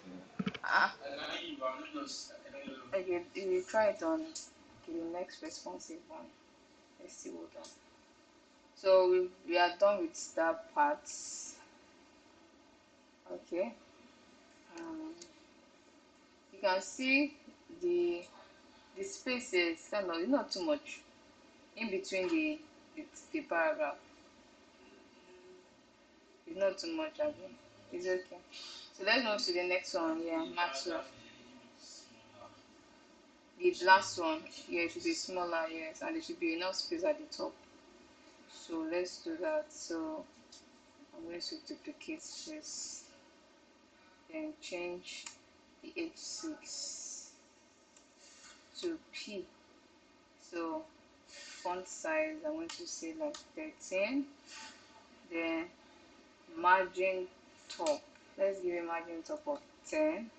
Okay, you try it on the next responsive one. Let's see what done. So we are done with that part. Okay. You can see the spaces kind of, it's not too much in between the paragraph. It's not too much again. It's okay. So let's move to the next one. Yeah, Maxwell. The last one, yeah, it should be smaller, yes, and there should be enough space at the top. So let's do that. So I'm going to duplicate this, then change the H6. to P. So font size, I'm going to say like 13. Then margin top, let's give a margin top of 10.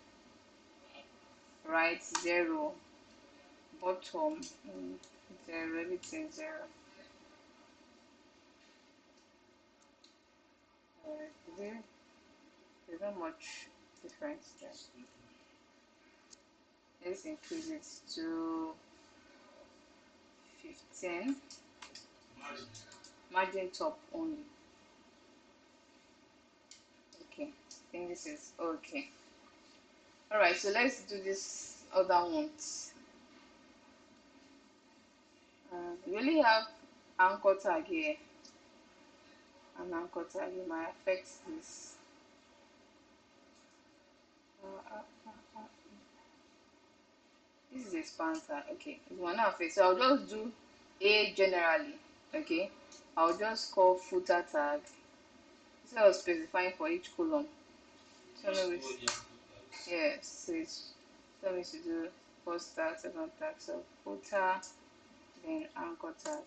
Right, 0. Bottom, 0, everything 0. There's not much difference there. Let's increase it to 15. Margin top only. Okay, I think this is okay. Alright, so let's do this other ones. We only have anchor tag here. An anchor tag, it might affect this. This is a span tag. Okay, it will not affect. So I'll just do A generally. Okay, I'll just call footer tag instead of specifying for each column. So yes, it's tell me to do first tag, second tag, so footer, then anchor tag,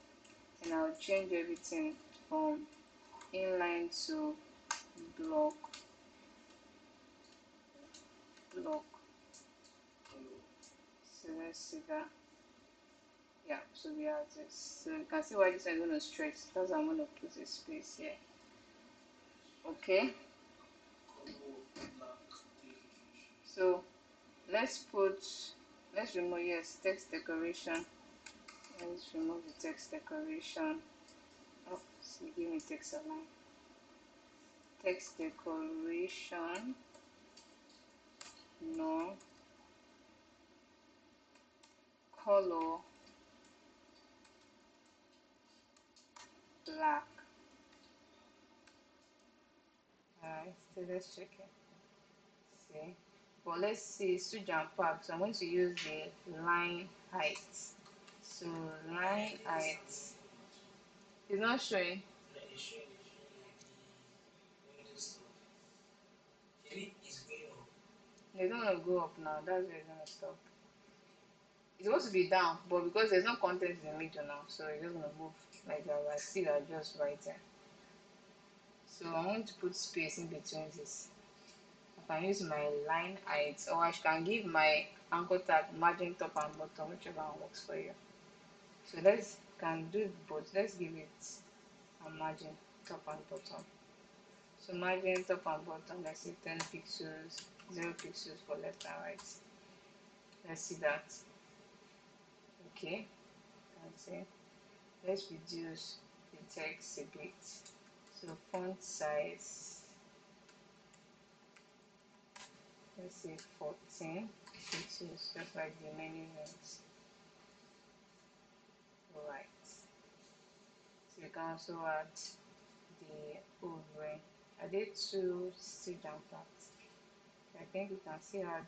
and I'll change everything from inline to block. So let's see that. Yeah, so we have this. So you can see why this one is going to stretch. That's why I'm going to put a space here. Okay. So let's remove, yes, text decoration. Let's remove the text decoration. Oh, so give me text align. Text decoration. No. Color black. Alright, so let's check it. See. But let's see, it's too jam packed. So I'm going to use the line height. So line height is not showing.
It's showing like the window stuff. Maybe it's going up.
They don't want to go up now. That's where it's gonna stop. It's supposed to be down, but because there's no content in the middle now, so it's just gonna move like that. I still adjust right there. So I want to put space in between this. I can use my line height, or I can give my anchor tag margin top and bottom, whichever one works for you. So let's can do both. Let's give it a margin top and bottom. So margin top and bottom, let's say 10 pixels, 0 pixels for left and right. Let's see that. Okay, that's it. Let's reduce the text a bit. So font size, let's say 14 pixels, just like the menu ones. Alright. So you can also add the overing. I did two still jam packed. I think you can still add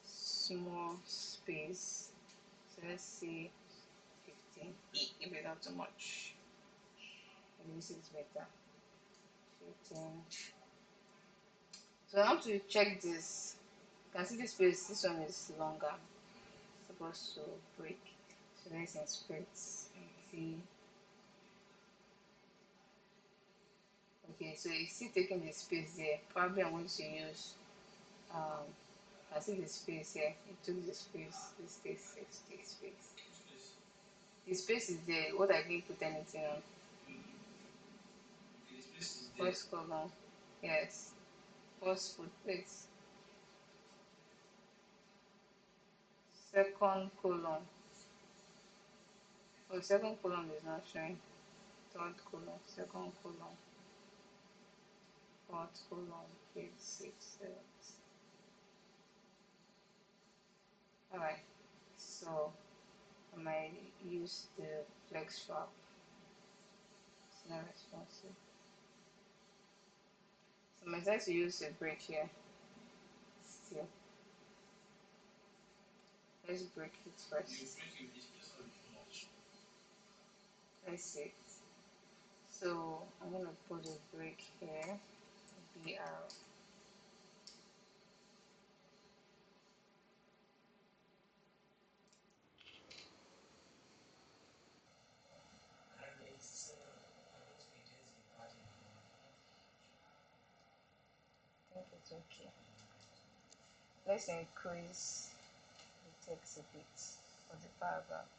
small space. So let's see 15. If it's not too much. Maybe this is better. 15. So I want to check this. You can see this space, this one is longer. It's supposed to break. So let's inspect and see. Okay, so it's still taking the space there. Probably I'm going to use I see the space here. It took the space. This takes space. The space is there. What I didn't put anything on. First column. Yes. First put place. Second column. Oh, second column is not showing. Third column. Second column. Fourth column. Fifth, sixth, seventh. Alright. So I might use the flex wrap. It's not responsive. So I might try to use a break here. Still. Let's break it first. Let's see. So I'm gonna put a break here. BR. it's okay. Let's increase the text a bit for the paragraph.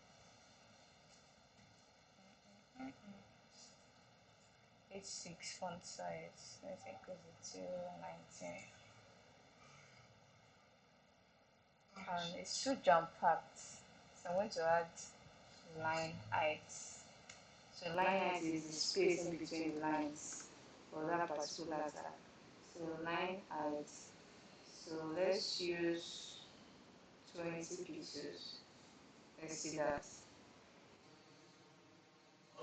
H6 font size. Let's increase it to 19. And it's too jam-packed, so I'm going to add line height. So line height is the space in between the lines for that particular tag. So line height. So let's use 20 pixels. Let's see that.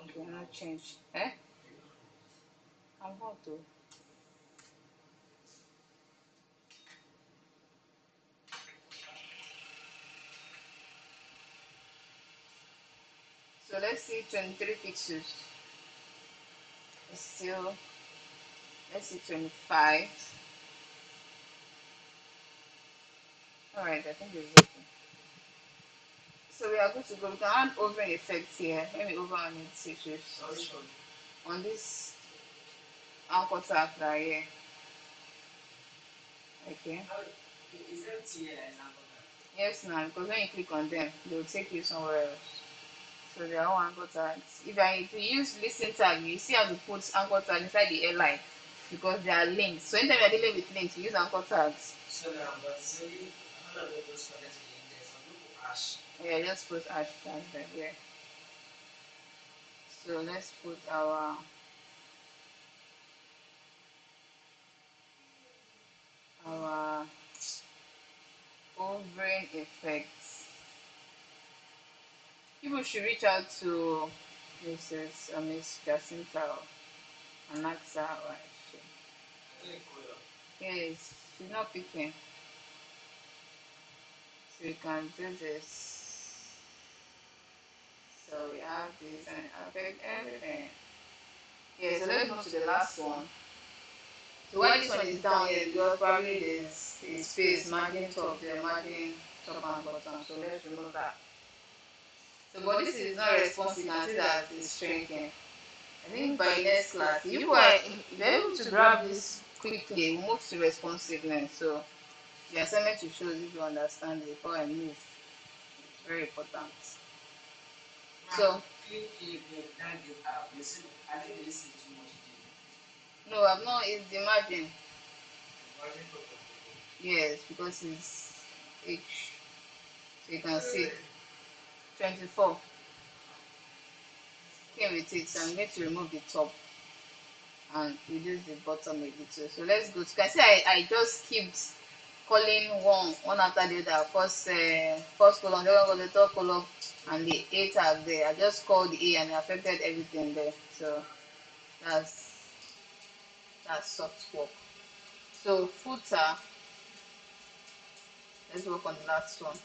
Okay, I'm not change. I'm hot though. So let's see 23 pixels. It's still, let's see 25. Alright, I think it's okay. So we are good to go. We can add over effect here. Let me over on it, pictures. On this anchor tag right here. Okay.
Is that here as anchor tag?
Yes, now, because when you click on them, they will take you somewhere else. So they are all anchor tags. If I use listen tag, you see how to put anchor tag inside the airline because they are links. So anytime you're dealing with links, you use anchor tags.
So now, but it's only all of those connect to the index. Some people hash.
Yeah, just put hashtag there. Yeah. So let's put our hovering effects. People should reach out to Miss Jacinta and ask her why yes, she's not picking. So we can do this. So we have this and affect everything. Yeah, so let's move to the last one. So why this one is down here because probably there's a space margin top there, margin top and bottom. So let's remove that. So but this is not responsive, you can see that it's shrinking. I think by next class, if you are able to grab this quickly, we'll move to responsiveness. So the assignment to show if you understand it before I move. It's very important. So no, I've not. It's the margin. Yes, because it's H. So you can see 24 came with it. So I'm going to remove the top and reduce the bottom a little. So let's go. So you can see I just keep calling one after the other. First column, then go the third column, and the A tag there. I just called the A and it affected everything there. So that's soft work. So footer, let's work on the last one.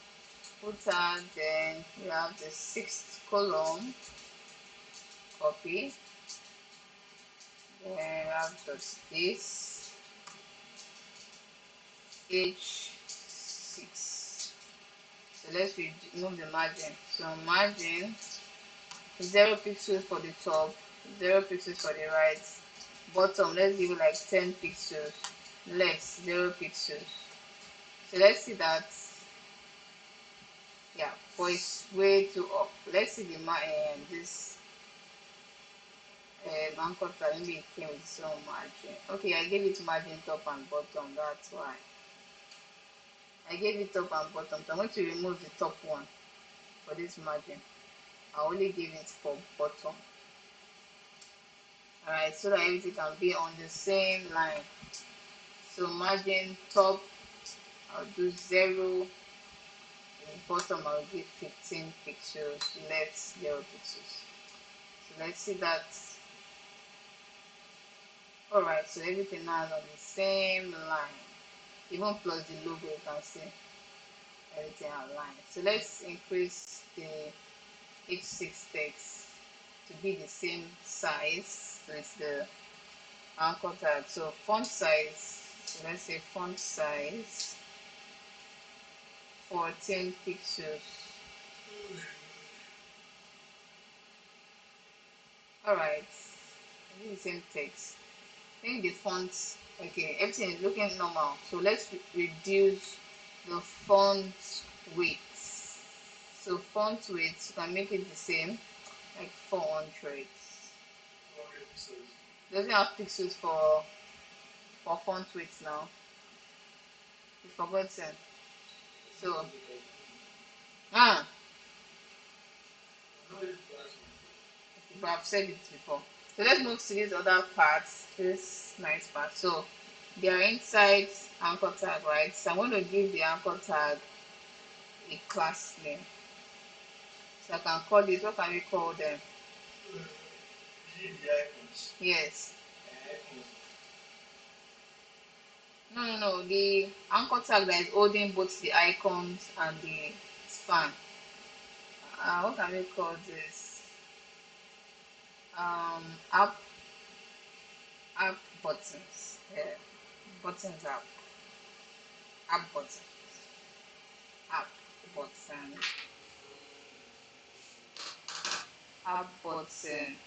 Footer, then we have the sixth column, copy. Then we have just this H6. So let's remove the margin. So margin 0 pixels for the top, 0 pixels for the right. Bottom, let's give it like 10 pixels. Left, 0 pixels. So let's see that. Yeah, but it's way too up. Let's see the this anchor tag. Maybe it came with some margin. Okay, I gave it margin top and bottom. That's why I gave it top and bottom. So I'm going to remove the top one for this margin. I only give it for bottom. Alright, so that everything can be on the same line. So margin top, I'll do 0. Bottom, I'll give 15 pixels. Left, 0 pixels. So let's see that. Alright, so everything now is on the same line. Even plus the logo, you can see everything aligned. So let's increase the H6 text to be the same size. So it's the anchor tag. So font size, so let's say font size 14 pixels. Alright, I think the same text. I think the font Okay, everything is looking normal. So let's reduce the font weight. So font weight, you can make it the same, like 400. Doesn't have pixels for font weight now. You forgotten. So ah, but I've said it before. So let's move to this other part, this nice part. So they are inside anchor tag, right? So I'm going to give the anchor tag a class name. So I can call it, what can we call them? Yes. No. The anchor tag that is holding both the icons and the span. What can we call this? Um, app app buttons. Yeah, buttons app buttons app button app button.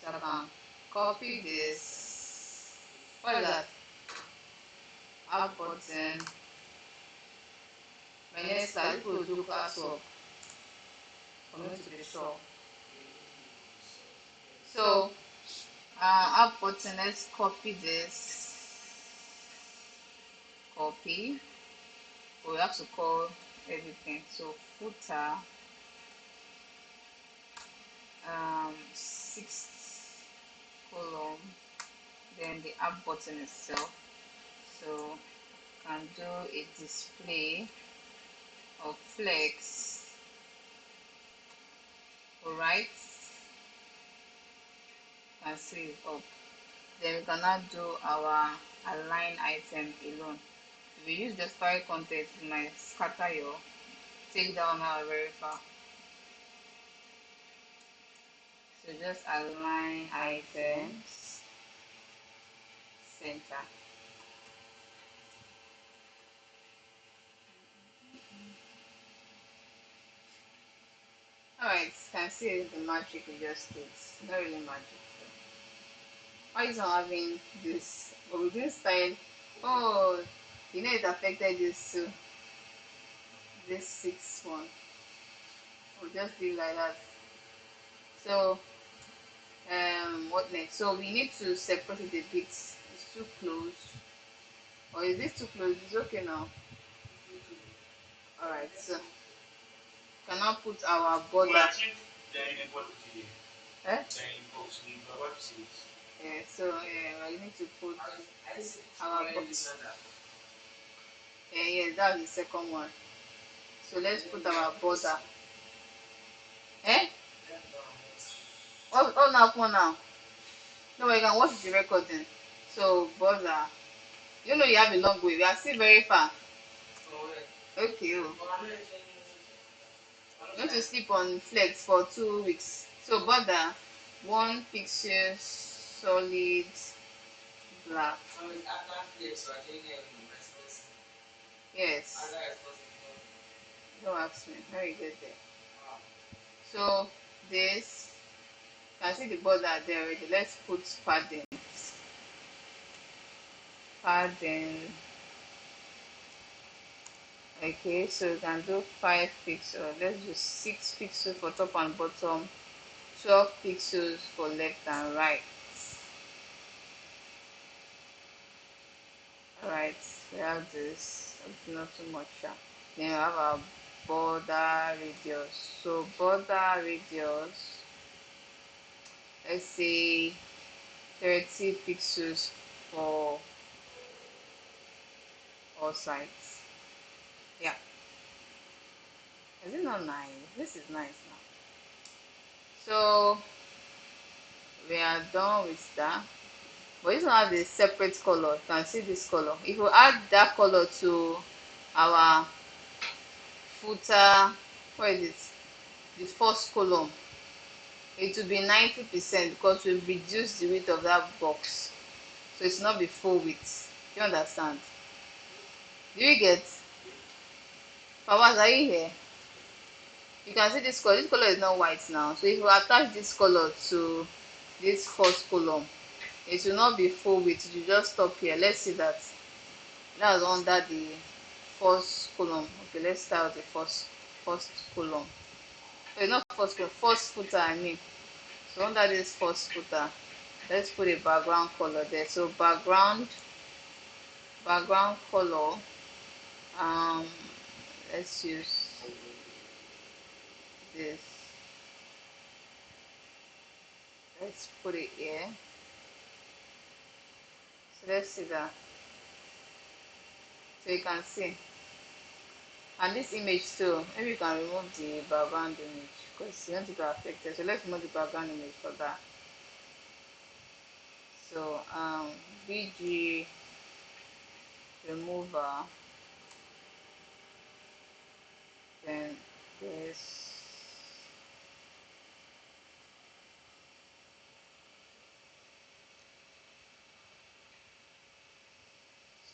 So I can copy this. What is that? App button. My next class, this will do class work for me to be sure. So app button, let's copy this. Copy. We have to call everything. So footer, sixth column, then the app button itself. So can do a display of flex. Alright, can save up. Then we cannot do our align item alone. If we use the file content, it might scatter your take down our very far. So just align items center. Alright, can see the magic we just did. Not really magic. Why is not having this? But with this style, oh, you know it affected this too. This sixth one. We'll just leave like that. So what next? So we need to separate it a bit. It's too close. Or is this too close? It's okay now. Alright, so can now put our border. Eh? Yeah, so we need to put our border. Yeah, yes, that's the second one. So let's put our border. Eh? What happened now? No, you can watch the recording. So border. You know you have a long way. We are still very far. Okay. Oh. You want to sleep on flex for 2 weeks. So border 1 pixel solid black. Yes. Don't ask me. How you get there? So this, you can see the border there already. Let's put padding. Padding. Okay, so you can do 5 pixels. Let's do 6 pixels for top and bottom, 12 pixels for left and right. Alright, we have this. It's not too much. Then we have our border radius. So border radius, let's say 30 pixels for all sides. Yeah. Is it not nice? This is nice now. So we are done with that. But this one has a separate color. You can see this color. If you add that color to our footer, what is it? The first column, it will be 90% because we've reduced the width of that box. So it's not be full width. Do you understand? Do you get? Fawaz, are you here? You can see this color. This color is not white now. So if you attach this color to this first column, it will not be full width, it will just stop here. Let's see that that's under the first column. Okay, let's start with the first column. Okay, not first column, first footer I mean. So under this first footer, let's put a background color there. So background color, um let's use this. Let's put it here. So let's see that. So you can see. And this image too, maybe you can remove the background image because you want it to affect it. So let's remove the background image for that. So BG remover, then this.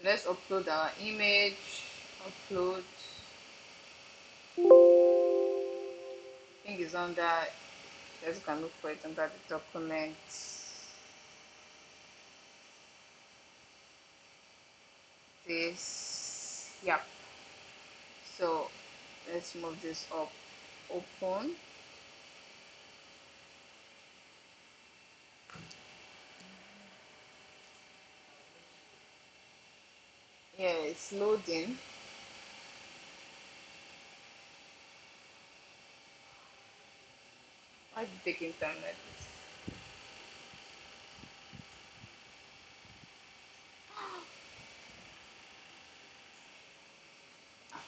So let's upload our image. Upload. I think it's under. Let's go and look for it under the document. This. Yep. So let's move this up. Open. Yeah, it's loading. Why is it taking time like this?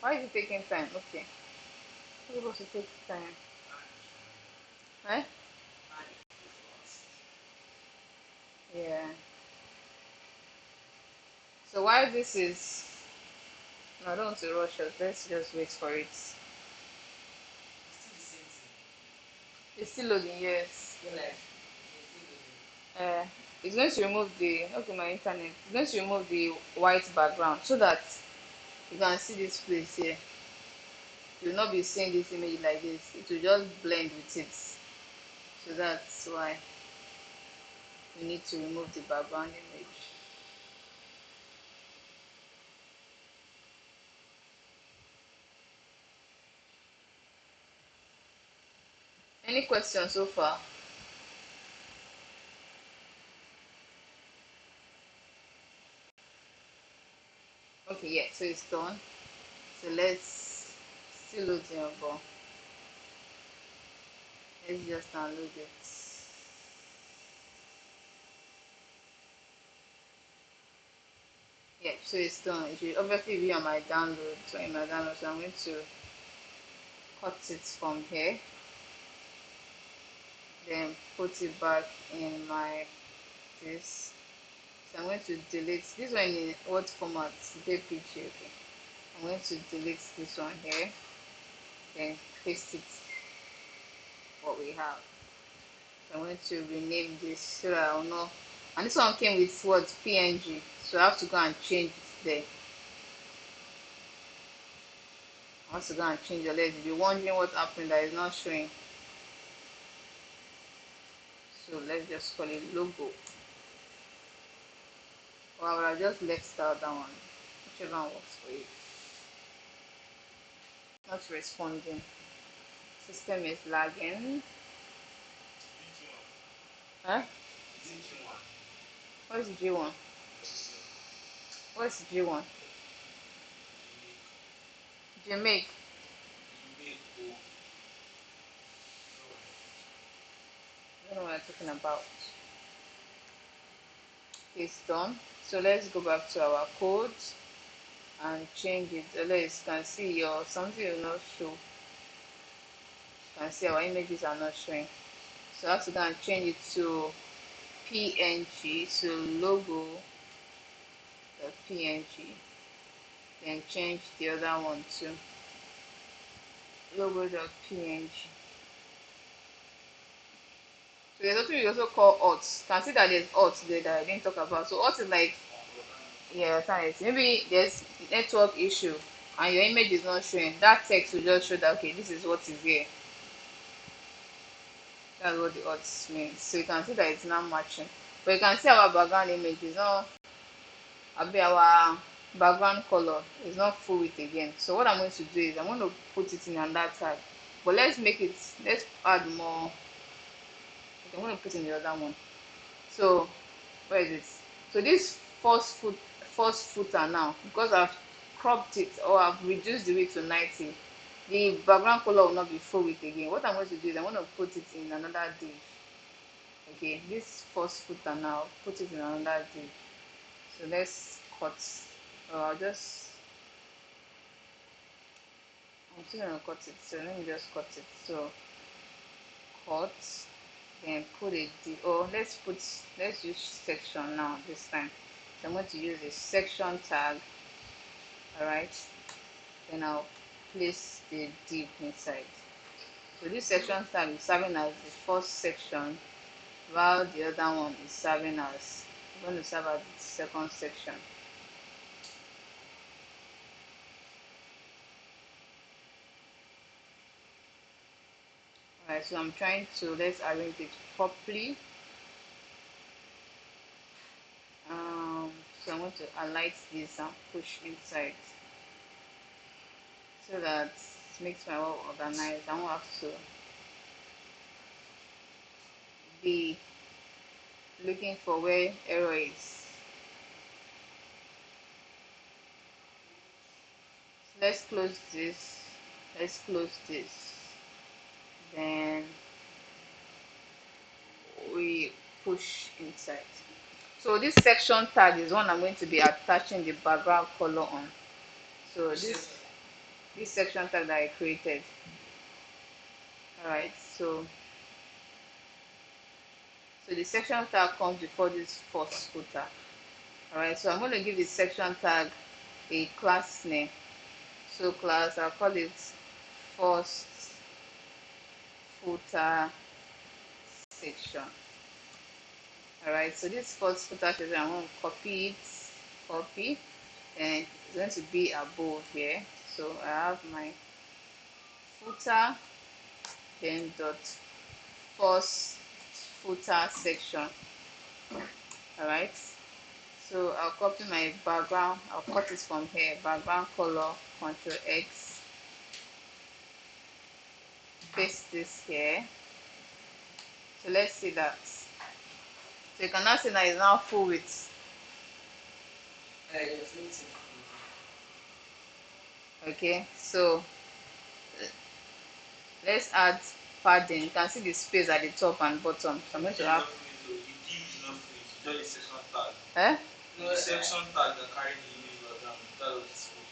Why is it taking time? Okay. It's supposed to take time. Eh? Yeah. So while this is, no, I don't want to rush it. Let's just wait for it. It's still loading. Yes. Uh, it's going to remove the. Okay, my internet. It's going to remove the white background so that you can see this place here. You will not be seeing this image like this. It will just blend with it. So that's why we need to remove the background image. Any questions so far? Okay, yeah, so it's done. So let's still loading about. Let's just download it. Yeah, so it's done. It should obviously be on my download. So in my download, so I'm going to cut it from here, then put it back in my this. So I'm going to delete this one in what format? JPG. Okay. I'm going to delete this one here, then paste it what we have. So I'm going to rename this so that I'll know. And this one came with what? PNG. So I have to go and change it there. I have to go and change the letter. If you're wondering what happened that is not showing. So let's just call it logo. Or I would have just left out that one. Whichever one works for you. Not responding. System is lagging. Huh? What is G1? What's G1? Jamaica. I don't know what I'm talking about. It's done. So let's go back to our code and change it. Let's can see your something will not show. You can see our images are not showing. So I have to go and change it to PNG. So logo the PNG. Then change the other one to logo.png. So there's something we also call auth. You can see that there's auth there that I didn't talk about. So auth is like, yeah, thanks. Maybe there's network issue and your image is not showing. That text will just show that okay, this is what is here. That's what the auth means. So you can see that it's not matching. But you can see our background image is not, our background color is not full width again. So what I'm going to do is I'm going to put it in another tag. But let's add more. Okay, I'm going to put in the other one. So where is it? So this first footer now, because I've cropped it or I've reduced the width to 90, the background color will not be full width again. What I'm going to do is I'm going to put it in another div. Okay, this first footer now, put it in another div. So let's cut. I'll just, I'm still gonna cut it. So let me just cut it. So cut, then put a div. Oh, let's use section now this time. So I'm going to use a section tag. All right. Then I'll place the div inside. So this section tag is serving as the first section, while the other one is serving as, going to serve as the second section. Alright, so I'm trying to, let's arrange it properly. So I'm going to highlight this and push inside so that it makes my work organized. I won't have to be looking for where error is. So let's close this. Let's close this. Then we push inside. So this section tag is one I'm going to be attaching the background color on. So this section tag that I created. Alright, so the section tag comes before this first footer. Alright, so I'm going to give the section tag a class name. So class, I'll call it first footer section. Alright, so this first footer section, I'm going to copy it, copy, and it's going to be above here. So I have my footer, then dot first footer section. Alright, so I'll copy my background, I'll cut it from here, background color, Ctrl X, paste this here. So let's see that. So you can now see that it's now full width. Okay, so let's add padding. You can see the space at the top and bottom. So I'm going to have. Eh? No, the section tag that carry the image background, that was this full.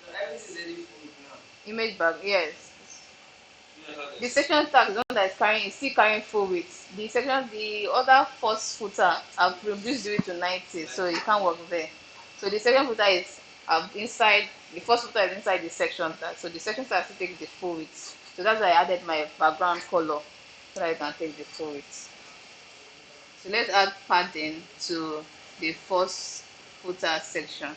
No, everything is already full now. Image back, yes. The section tag is one that is carrying, is still carrying full width. The other first footer, I've reduced the width to 90, so you can't work there. So the second footer is inside, the first footer is inside the section tag. So the section tag still takes the full width. So that's why I added my background color so that I can take the full width. So let's add padding to the first footer section.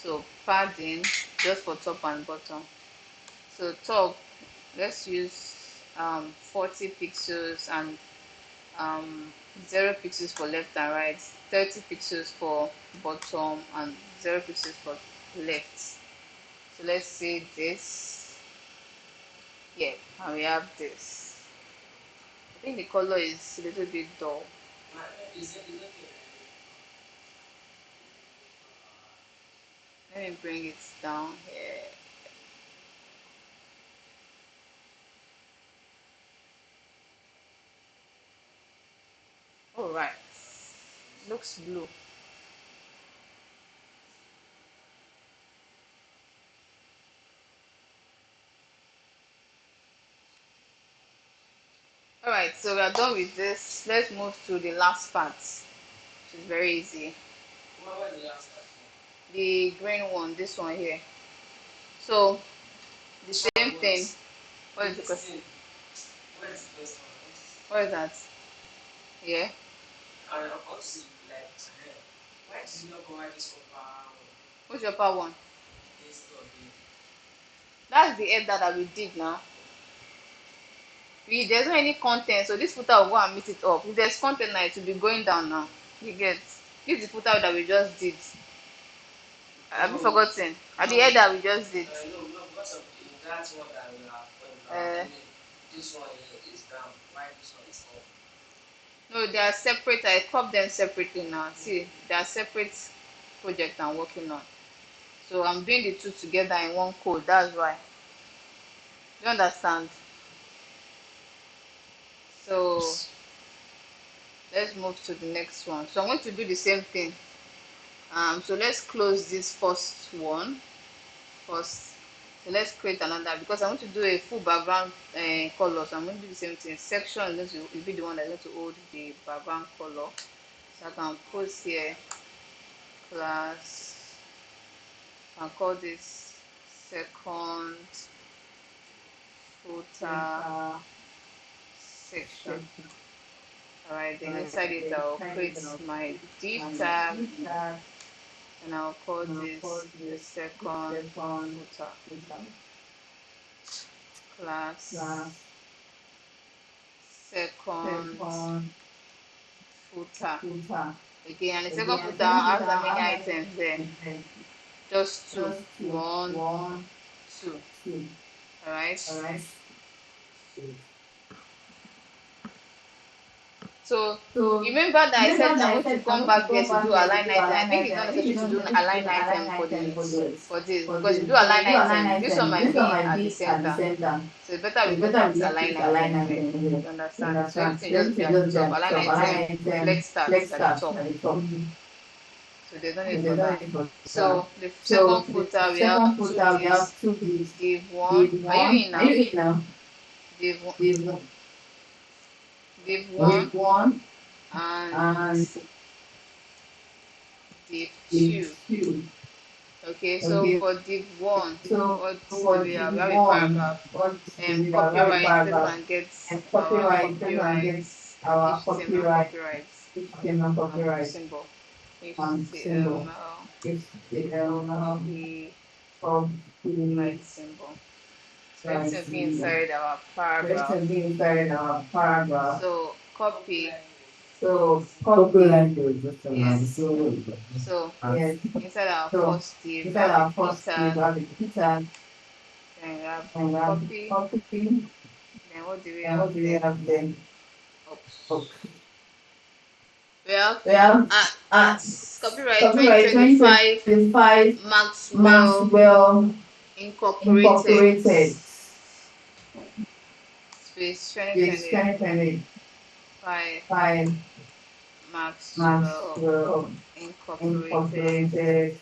So padding just for top and bottom. So top, let's use 40 pixels and 0 pixels for left and right, 30 pixels for bottom and 0 pixels for left. So let's say this. Yeah, and we have this. I think the color is a little bit dull. Let me bring it down here. All right, looks blue. All right, so we are done with this. Let's move to the last part, which is very easy. What was the last part? The green one, this one here. So the same thing. What is the question? What is the first one? What is that? Yeah. I want to see like why did you not provide this upper one? What's your upper one? This one. That's the head that we did now. There's not any content, so this footer will go and meet it up. If there's content now, it will be going down now. You get this the footer that we just did. Have you
No,
forgotten? Have you
no,
heard that we just did?
no, because of that one that we are
Uh,
doing, this one here is down. Why this one is up?
no, they are separate. I crop them separately now. See, they are separate projects I'm working on. So I'm doing the two together in one code. That's why. Do you understand? So let's move to the next one. So I'm going to do the same thing. So let's close this first one first. So let's create another because I want to do a full background color. So I'm going to do the same thing. Section is going to be the one that's going to hold the background color. So I can post here class. I can call this second footer section. Alright, then inside it I'll create my div tag and I'll call this the second footer class second footer. Again, and the second footer has how many items there? Just two. One, two. Alright. So you remember that I said I'm going to come back here to do align item. I think it's not necessary to do align item for this because if you do align item, this one might be at the center. So it's better we don't put align item here. You understand? So everything just be at the top. Align item, flex start is at the top. So there's no need for that. So the second footer we have two divs. Div one. Are you in now? Div one, div one and div two. Okay, so for div one, what do we have? We have a paragraph. Copyright. Let's go and get our copyright HTML copyright symbol. HTML copyright symbol. So everything will be inside our paragraph. So copy, yes. So inside our first div, we have the p tag, then we have the copy, then what do we have there? Oops. We have at copyright 2025 Maxwell Incorporated space 2025 Maxwell Incorporated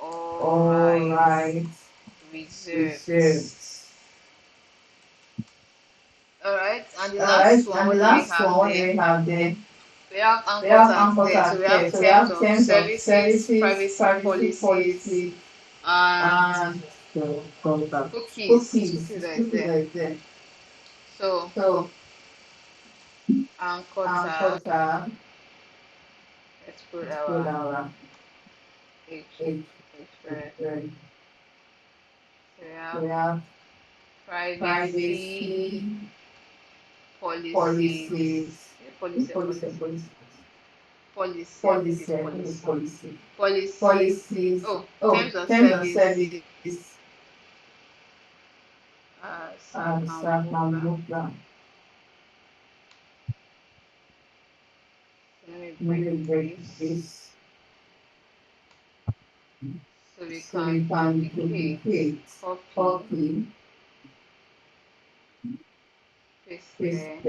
all rights reserved. Alright, and the last one, what do we have there? We have anchor tags there. So we have terms of services, privacy policies, and cookies. Cookies that is there. So anchor tag. Let's put our H first. So we have privacy policies. Policy. I think it's policy. Policy. Oh, terms of service. So I can remove that. So let me bring this. So we can duplicate, copy, paste there,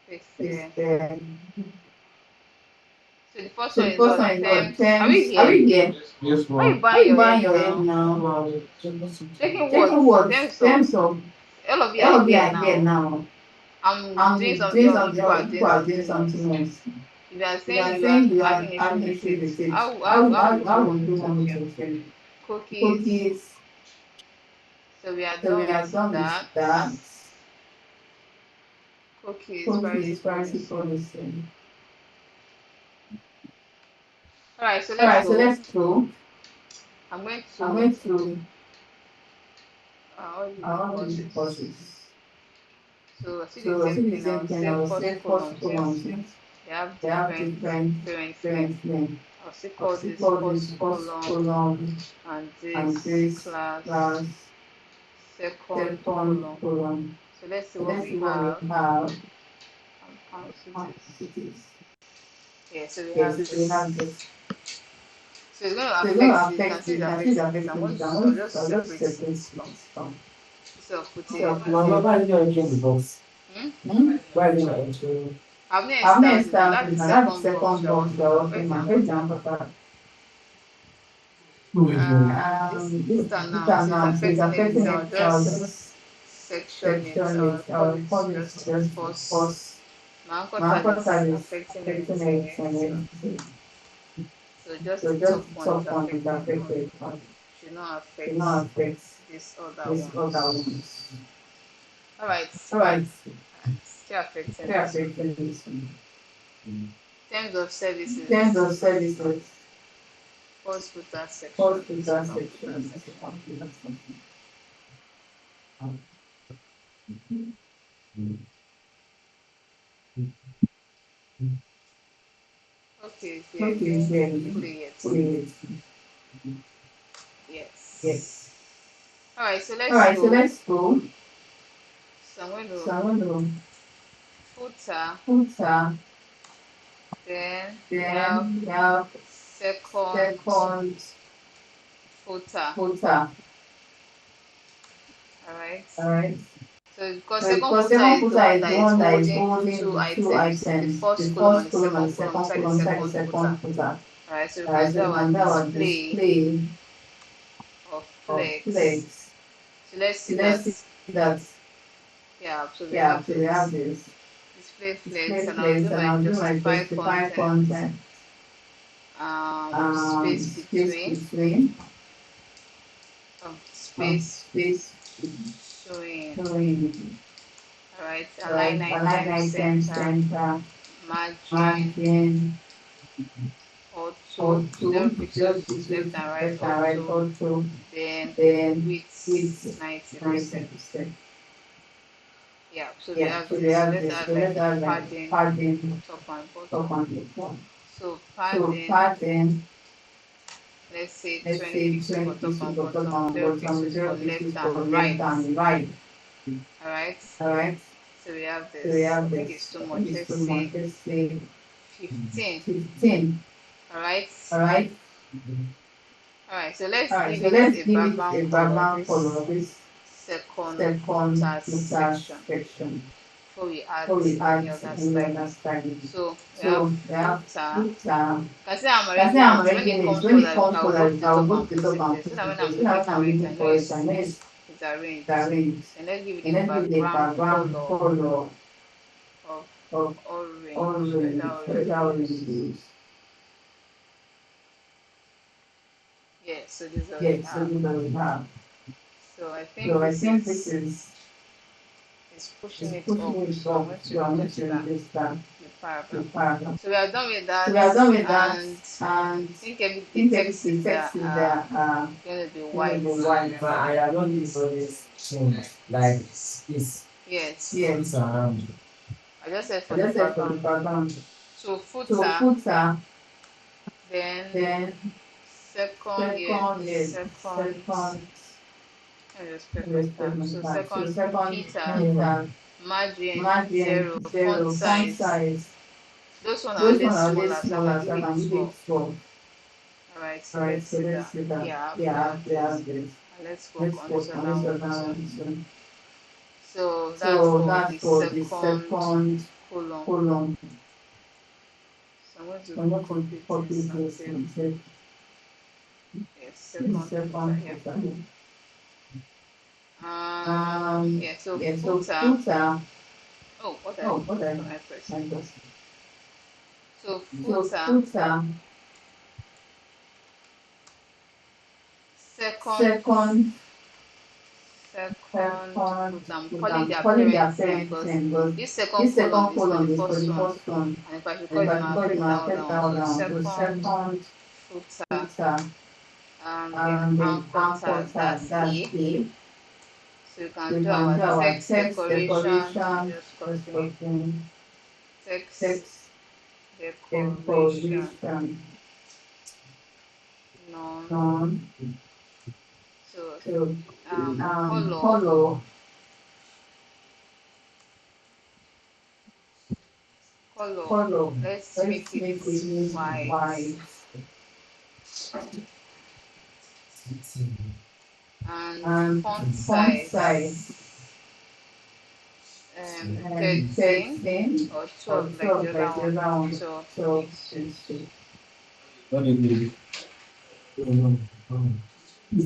paste there. So the first one is what? Terms. Are we here? Why are you buying your head now? Checking what? Terms of. All of you are here now. I'm doing something else. You people are doing something else. If you are saying you are having issues with it, how would you want me to feel? Cookies. So we are done with that. Cookies, privacy policy. Alright, so let's go. I'm going to what is the pauses? So I see the same thing. I'll say first column since they have
They have
different
different
parent name.
parent name.
I'll still
I'll
call
still
this
call this
first
first
column
column
and
and
this
this
class
class
second
second
column.
column.
So let's see
So
what
let's
we
see what we
have.
have.
And cancel
Ah,
this.
cities.
Yeah, so we
Yes,
have
so we
this.
have this.
So it's going to
So it's going
affect
to
this. You can
affect
see
this.
it's
I see it's
affecting this.
affecting this.
I'll just
I'll just
separate
separate
it
it from.
instead of putting
So,
it
no,
here.
why are you entering the box?
Hmm?
Why are you not entering?
I've not
I've not
established now. That's
established
the
now. That's the
second box
second
we are
box we
working
are
on.
working
Where's the
on.
anchor
Where's the
tag?
anchor tag?
This
This
are
are
now. So it's
now. So it's
affecting it. So
affecting
I'll
it. So I'll
just
just
section it.
section
I'll
it.
call
I'll
it
call it
just
just
force.
force.
My anchor
My
tag
anchor
is
tag is
affecting
affecting
everything
it.
here.
And
So,
then
so just
so
the
just
top
the
one is
top one is
affected.
affected.
Should not
Do
affect
not affect
this other
this other
ones.
ones.
Alright.
Alright.
Still affecting
They are
this one.
affecting this one.
In terms of
In terms
services,
of services,
first footer section,
first to that
second footer
section.
section. Okay, if you're
Okay,
doing
then
play yet.
wait.
Yes.
Yes.
Alright, so let's
Alright, so
go.
let's go.
So I'm going to
So I want to
footer,
put
then we have
then we have
second
second
footer.
footer.
Alright.
Alright.
So because
So
second
because
footer
second
is the
footer
one
is
that
the
is
one that is
holding
holding
two
the two
items, the
items, the
first column and
first
the
column and
second
the
column
second
inside the
column inside the
second footer.
second footer.
Alright, so we can
Alright,
do
so we
our
can do our
display
display
of
of
flex.
flex.
So let's
So
see
let's
that.
see that.
Yeah, so we
Yeah,
have
so we have
this
this
display flex,
display
and I'll
flex
do
and
my
I'll do my
justify
justify
content.
content.
Space
Space
between,
between
space
space
showing.
showing.
Alright, align
Right, align
item
item
center,
center,
margin,
margin,
auto,
auto,
0
zero
pixels
pixels,
left and right
left and right
auto,
auto,
then
then
width
width
90%.
90%.
Yeah, so we
Yeah,
have
so we
this. So
have
let's
this.
add
So
like
let's have like
padding
padding
top and
top
bottom.
and bottom.
So
So
padding,
padding,
let's say
let's
20
say
pixels
20
for top
pieces
and
for top
bottom,
and
0
bottom,
pixels for
zero
left
pieces for
and
left
right.
and right.
Alright,
Alright,
so we have
so we
this. I
have
think
this.
it's too
I
much.
think it's
Let's
too much.
say
Let's say
15.
15.
Alright,
Alright,
alright, so let's
alright,
give
so
it
let's
a
give it
background
a
color.
background
This
color, this
second
second
footer
footer
section
section.
before we add
So we
any
add
other
any other
styling.
styling.
So we have
So we have
footer.
footer.
Can see I'm
That's
arranging
why I'm
it. When it
arranging it.
comes
When
for
it
that,
comes
I
for
will go to
like,
the
I will
top
go
and
to the
put
top
it there.
and
So
put
that
it
when
there.
I'm
So that
looking
when I'm
for it, I
looking
know
for it, I know
it's arranged.
it's arranged.
And let's give it
And
a
let's give the
background
background
color
color
of
of
orange. Whether
orange.
orange
Whatever
we
orange
use.
is.
Yes, so this is what we
Yes, so
have.
this is what we have.
So I think
So I
this
think this
is pushing
is
it
pushing
up.
it
So I'm
up.
going to
So I'm going
reduce
to reduce that
the
to
paragraph.
paragraph.
So we are done with
So
that,
we are done with that,
and
and
I think every
I
the
think
text
the
is
text is there.
going to be
It will
white.
be white.
But I don't use all this change like this.
Yes,
Yes.
Around.
I just said
I
for the
just said for the
background.
background.
So
So
footer,
footer,
then
then
second, yeah,
second, yes,
second.
second,
Let me just press my tab.
respect my
So
time. So
second
second
heater,
meter,
margin
margin,
zero, font
0, font
size.
size.
Those one are
Those
always
one are always
smaller, so I can
smaller, so
give
I
it
can give it
12.
12.
Alright, so
Alright,
let's
so
see
let's
that.
see that.
Yeah, we
Yeah,
have
we
this.
have this.
And let's work
Let's
on this
work on
other
this
one
other
too.
one soon.
So that's
So
for
that's
the
for the
second
second
column.
column.
So I'm going to
I'm going to
copy
copy
this and
this
say
and say
yes,
the
second footer
second
here.
footer.
Yeah, so
Yeah, so
footer.
footer.
Oh,
Oh, what
what am I pressing?
I just.
So
So
footer,
footer,
second,
second,
second
second,
footer. I'm
footer.
calling
I'm
their
calling their
parents name
parents
because
name, but
this second
this
column
second
is for the
column is for
first
the
one.
first one.
And if I should
And
call
if
it,
I
it
should
might
call it,
affect that
my
other
affect
one.
that
So
down. So
second
second
footer,
footer,
then
and then
anchor
anchor
tag,
tag,
that's
that's
A.
A.
So you can
We
do
can
our
do our
text
text
decoration.
decoration,
Just
just
copy
copying
text
text
decoration,
decoration,
non.
non,
So
so
color,
color,
color.
color.
Let's make
Let's
it
make it
white.
white.
And
And
font
font
size,
size,
13
13
or
or
12 like the
12
other
like the
one.
other one.
So
So
it's
it's
What do you do?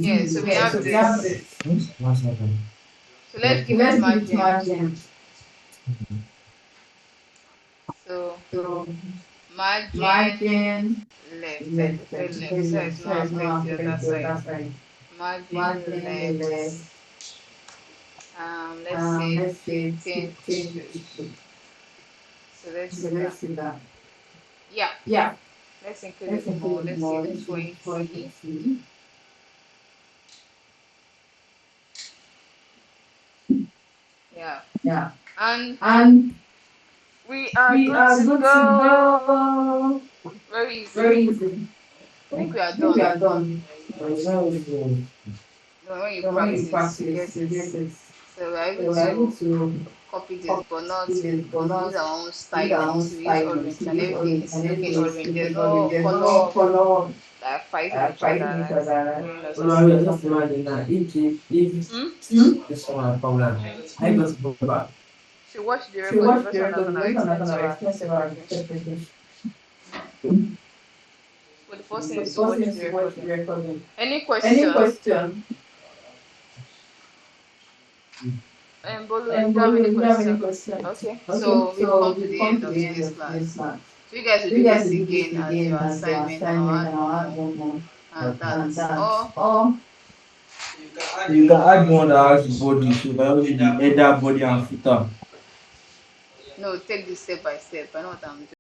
yeah. So we
yeah,
have
so we have
this.
this.
What's happening?
So let's
So
give it
let's give it
margin.
margin.
So
So
margin
margin
left. I
left,
prefer left so
left,
it
so
will not
it's
affect
not
the other
affect the
side.
other side.
Margin
Margin
left.
left,
Let's say
let's say
15
15
pixels.
pixels.
So let's
So
see
let's
that.
see that.
Yeah.
Yeah,
Let's increase
let's
it more.
include
Let's
more.
say
Let's see
20.
20.
Yeah.
Yeah,
And
and
we are
we
good
are
to
good to
go.
go.
Very easy.
Very easy.
I think we
I
are
think we
done.
are done.
But when you
So when you
practice, you
practice,
get
you
it.
get it.
So we're
So
able
we're able
to
to
copy this,
copy
but not
this, but
use
not
our own
use our
styling.
own
So we use
styling.
orange
So
and
use
everything
orange,
is
and
looking
everything is
orange. There's
looking
no
orange. There's no
color
color
that fight with each other.
fighting each
That's
other.
very
Well,
necessary.
I just imagine that if
Hmm?
Hmm?
this one problem, I just go back.
She watched the
So
record. The
watch the
first one are
record. The
gonna
next one are
explain to
gonna
her
explain to her
separately.
separately.
But the first thing
So the
is to
first
watch
thing is
the
to watch
recording.
the recording.
Any
Any
question?
question?
Bolu,
And
do you have any
Bolu, do you have any
question?
questions?
Okay,
Okay,
so we've
so
come to
we've
the
come
end
to
of
the end
today's
of today's
class.
class.
So you guys will
So you
do
guys
this
will do this
again as your
again as your
assignment, and I'll
assignment,
add
and
one
I'll add
more,
one more,
and
and
that's
that's
all.
all.
You can add one that has body, so that will be the header, body, and footer.
No, take this step by step. I know what I'm doing.